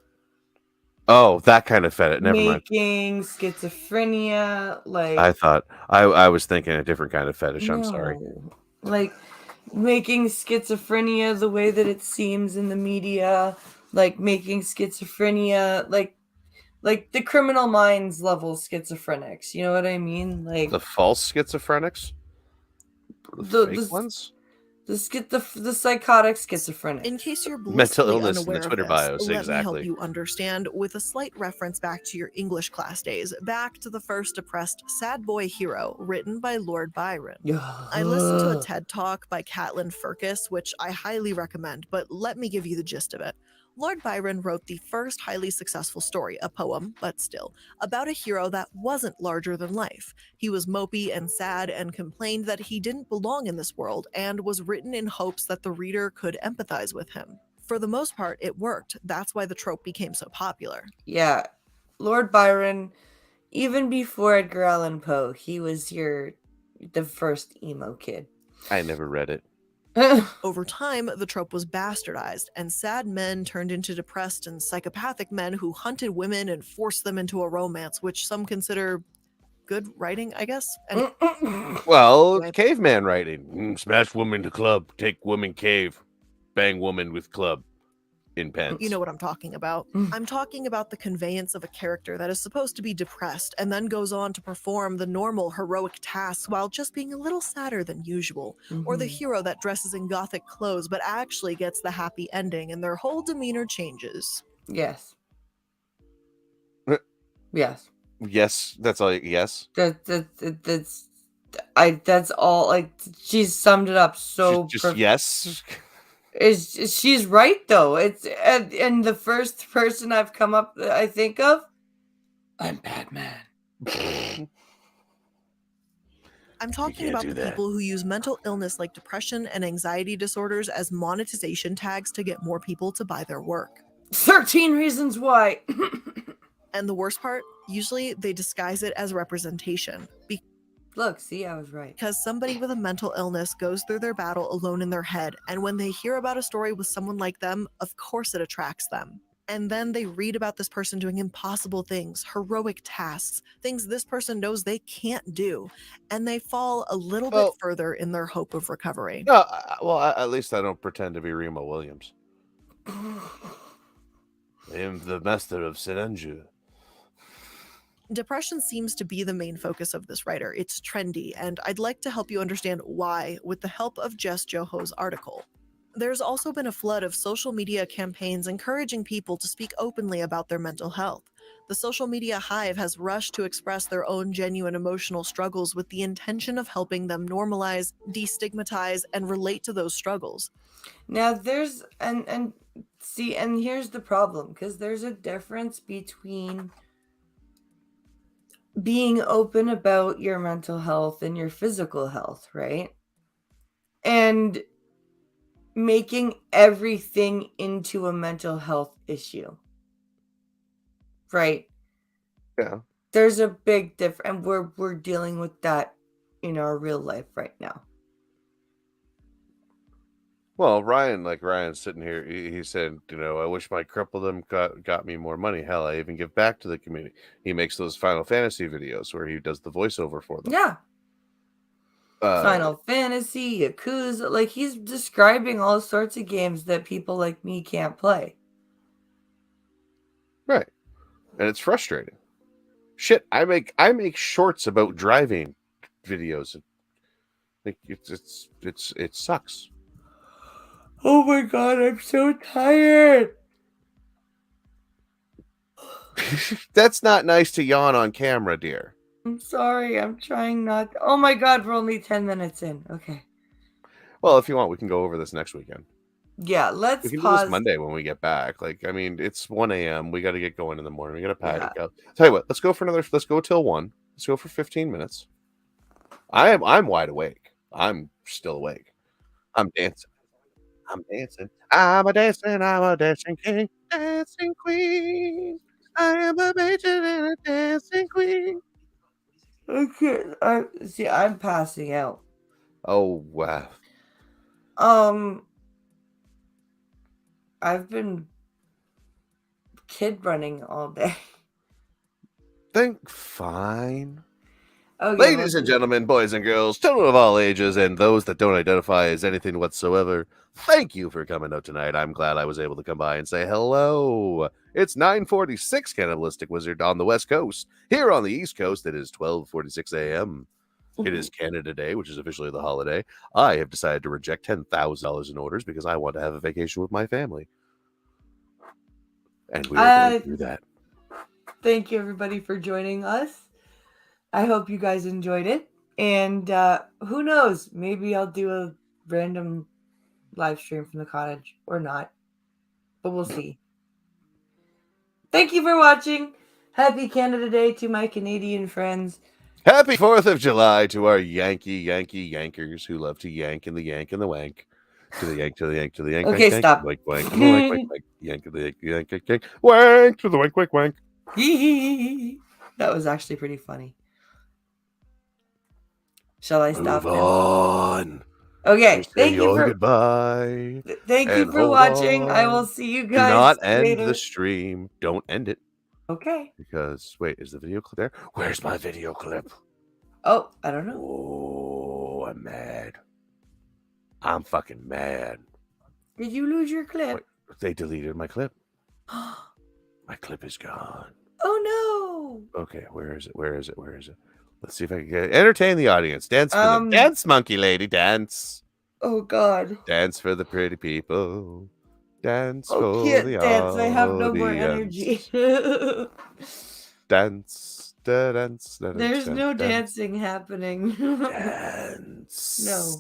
Oh, that kind of fetish. Never mind. Making schizophrenia, like, I thought I was thinking a different kind of fetish. I'm sorry. Like, making schizophrenia the way that it seems in the media, like making schizophrenia like the Criminal Minds level schizophrenics. You know what I mean? Like the false schizophrenics, the fake ones. The psychotic schizophrenic. In case you're mental illness in the Twitter Twitter bios, let exactly. me help you understand with a slight reference back to your English class days, back to the first oppressed sad boy hero written by Lord Byron. I listened to a TED Talk by Caitlin Firkus, which I highly recommend, but let me give you the gist of it. Lord Byron wrote the first highly successful story, a poem, but still, about a hero that wasn't larger than life. He was mopey and sad and complained that he didn't belong in this world, and was written in hopes that the reader could empathize with him. For the most part, it worked. That's why the trope became so popular. Yeah, Lord Byron, even before Edgar Allan Poe, he was the first emo kid. I never read it. Over time, the trope was bastardized, and sad men turned into depressed and psychopathic men who hunted women and forced them into a romance, which some consider good writing, I guess. And Well, Right. caveman writing. Smash woman to club, take woman cave, bang woman with club in pants. you know what I'm talking about. I'm talking about the conveyance of a character that is supposed to be depressed and then goes on to perform the normal heroic tasks while just being a little sadder than usual. Or the hero that dresses in gothic clothes but actually gets the happy ending and their whole demeanor changes. Yes. Yes. Yes, that's all. Yes. That's all. Like, she's summed it up so Just yes. She's right though. It's and the first person I think of, I'm Batman. I'm talking about the people who use mental illness like depression and anxiety disorders as monetization tags to get more people to buy their work. 13 Reasons Why. And the worst part, usually they disguise it as representation. Look, see, I was right. Because somebody with a mental illness goes through their battle alone in their head, and when they hear about a story with someone like them, of course it attracts them. And then they read about this person doing impossible things, heroic tasks, things this person knows they can't do, and they fall a little bit further in their hope of recovery. No, well, at least I don't pretend to be Remo Williams. I am the master of Serenju. Depression seems to be the main focus of this writer. It's trendy, and I'd like to help you understand why with the help of Jess Joho's article. There's also been a flood of social media campaigns encouraging people to speak openly about their mental health. The social media hive has rushed to express their own genuine emotional struggles with the intention of helping them normalize, destigmatize, and relate to those struggles. Now there's and here's the problem, because there's a difference between being open about your mental health and your physical health, right? And making everything into a mental health issue, right? Yeah. There's a big difference, and we're dealing with that in our real life right now. Well, Ryan's sitting here. He said, I wish my crippled got me more money. Hell, I even give back to the community. He makes those Final Fantasy videos where he does the voiceover for them. Yeah. Final Fantasy, Yakuza, like he's describing all sorts of games that people like me can't play. Right. And it's frustrating. Shit, I make shorts about driving videos. Like it sucks. Oh my god, I'm so tired. That's not nice to yawn on camera, dear. I'm sorry, I'm trying not to. Oh my god, we're only 10 minutes in. Okay. Well, if you want, we can go over this next weekend. Yeah, let's We can pause. do this Monday when we get back. It's 1 a.m. We got to get going in the morning. We got to pack up. Tell you what, let's go till 1. Let's go for 15 minutes. I'm wide awake. I'm still awake. I'm dancing. I'm a dancing king, dancing queen. I am a major and a dancing queen. Okay, I'm passing out. Oh wow. I've been kid running all day. Fine. Okay, Ladies and gentlemen, boys and girls, children of all ages, and those that don't identify as anything whatsoever, thank you for coming out tonight. I'm glad I was able to come by and say hello. It's 9:46 Cannibalistic Wizard on the West Coast. Here on the East Coast, it is 12:46 a.m. It is Canada Day, which is officially the holiday. I have decided to reject $10,000 in orders because I want to have a vacation with my family. And we are going to do that. Thank you, everybody, for joining us. I hope you guys enjoyed it. And who knows? Maybe I'll do a random live stream from the cottage or not. But we'll see. Thank you for watching. Happy Canada Day to my Canadian friends. Happy 4th of July to our Yankers who love to yank and the yank and the wank. To the yank, to the yank, to the yank, Okay, wank, stop. wank, wank, to the wank, wank, wank, yank, to the yank, yank, yank, yank, wank, to the wank, wank, wank. That was actually pretty funny. Shall I stop Move now? on. Okay, Say thank you your for goodbye. thank you And for hold watching. I will on. see you Do guys not end later. the stream. Don't end it. Okay. Because, wait, is the video clip there? Where's my video clip? Oh, I don't know. Oh, I'm mad. I'm fucking mad. Did you lose your clip? Wait, they deleted my clip. My clip is gone. Oh no. Okay, where is it? Where is it? Where is it? Let's see if I can get it. Entertain the audience. Dance for them. Dance, monkey lady. Dance. Oh God. Dance for the pretty people. Dance Oh, for can't the dance. I have no more audience. energy. Dance. Da, dance. Da, There's dance, no dance. dancing happening. Dance. No.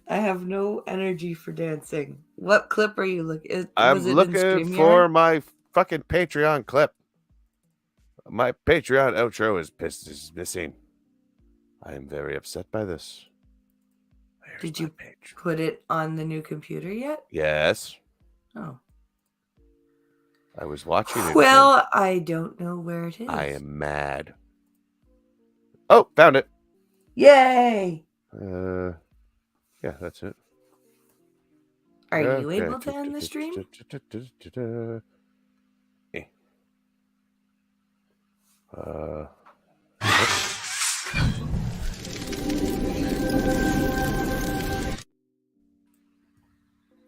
I have no energy for dancing. What clip are you looking? I'm Was it in looking StreamYard? for my fucking Patreon clip. My Patreon outro is missing. I am very upset by this. There's Did my you page. put it on the new computer yet? Yes. Oh. I was watching it. Well, I don't know where it is. I am mad. Oh, found it. Yay! Yeah, that's it. Are you able to end the stream? Eh.